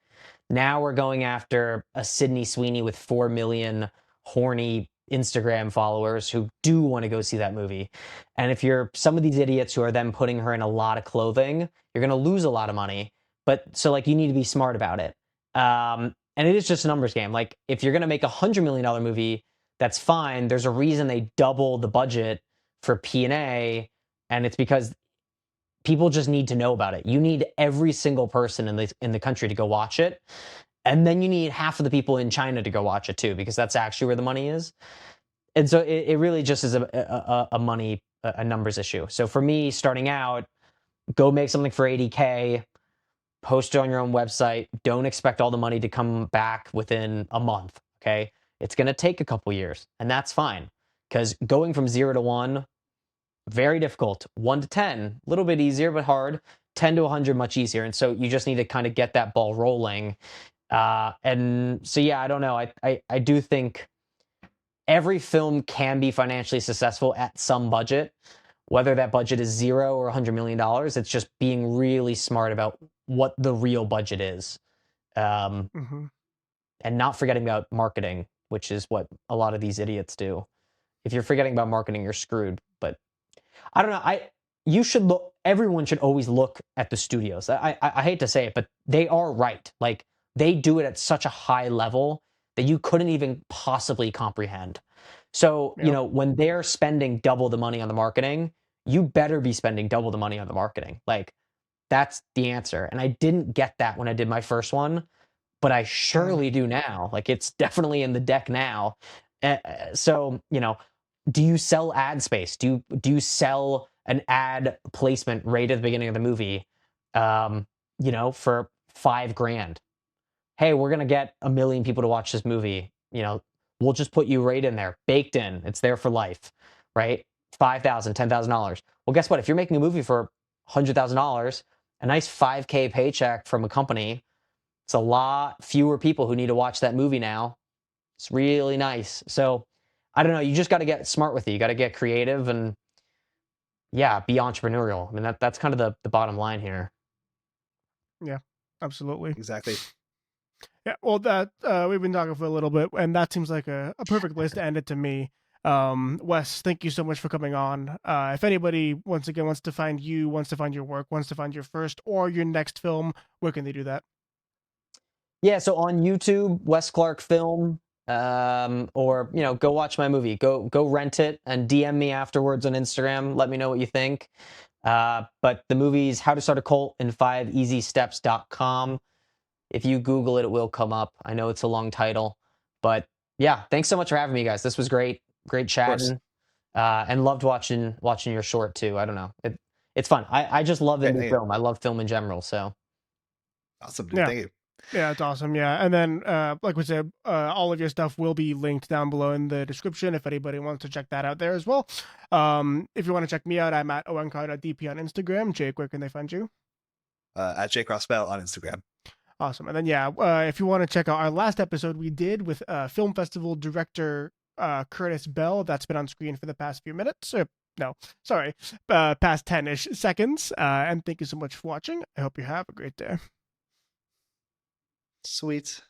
Now we're going after a Sydney Sweeney with 4 million horny Instagram followers who do want to go see that movie. And if you're some of these idiots who are then putting her in a lot of clothing, you're going to lose a lot of money. But so like, you need to be smart about it. And it is just a numbers game. Like, if you're going to make $100 million movie, that's fine. There's a reason they double the budget for P&A, and it's because people just need to know about it. You need every single person in the country to go watch it. And then you need half of the people in China to go watch it too, because that's actually where the money is. And so it really just is a numbers issue. So for me, starting out, go make something for 80K, post it on your own website. Don't expect all the money to come back within a month. Okay. It's going to take a couple years, and that's fine, because going from 0 to 1, very difficult. 1 to 10, a little bit easier, but hard. 10 to 100, much easier. And so you just need to kind of get that ball rolling. And so, yeah, I don't know. I do think every film can be financially successful at some budget, whether that budget is 0 or $100 million. It's just being really smart about what the real budget is. And not forgetting about marketing, which is what a lot of these idiots do. If you're forgetting about marketing, you're screwed. But I don't know. you should look. Everyone should always look at the studios. I hate to say it, but they are right. Like they do it at such a high level that you couldn't even possibly comprehend. So,
Yep.
when they're spending double the money on the marketing, you better be spending double the money on the marketing. Like that's the answer. And I didn't get that when I did my first one, but I surely do now. Like it's definitely in the deck now. So, do you sell ad space? Do you sell an ad placement right at the beginning of the movie, for $5,000? Hey, we're gonna get 1 million people to watch this movie. We'll just put you right in there, baked in. It's there for life, right? $5,000, $10,000. Well, guess what? If you're making a movie for $100,000, a nice 5K paycheck from a company, it's a lot fewer people who need to watch that movie now. It's really nice. So I don't know. You just got to get smart with it. You got to get creative and yeah, be entrepreneurial. I mean, that's kind of the bottom line here.
Yeah, absolutely.
Exactly.
Yeah, well, that we've been talking for a little bit, and that seems like a perfect place to end it to me. Wes, thank you so much for coming on. If anybody, once again, wants to find you, wants to find your work, wants to find your first or your next film, where can they do that?
Yeah, so on YouTube, Wes Clark Film, or go watch my movie. Go rent it and DM me afterwards on Instagram. Let me know what you think. But the movie's How to Start a Cult in 5easysteps.com. If you Google it, it will come up. I know it's a long title, but yeah, thanks so much for having me, guys. This was great, great chatting, and loved watching your short too. I don't know, it's fun. I just love indie film. I love film in general. So
awesome, dude.
Yeah.
Thank you.
Yeah, it's awesome. Yeah. And then, like we said, all of your stuff will be linked down below in the description if anybody wants to check that out there as well. If you want to check me out, I'm at owen.dp on Instagram. Jake, where can they find you?
At Jake Rossbell on Instagram.
Awesome. And then, yeah, if you want to check out our last episode we did with film festival director Curtis Bell, that's been on screen for the past few minutes. No, sorry, past 10-ish seconds. And thank you so much for watching. I hope you have a great day.
Sweet.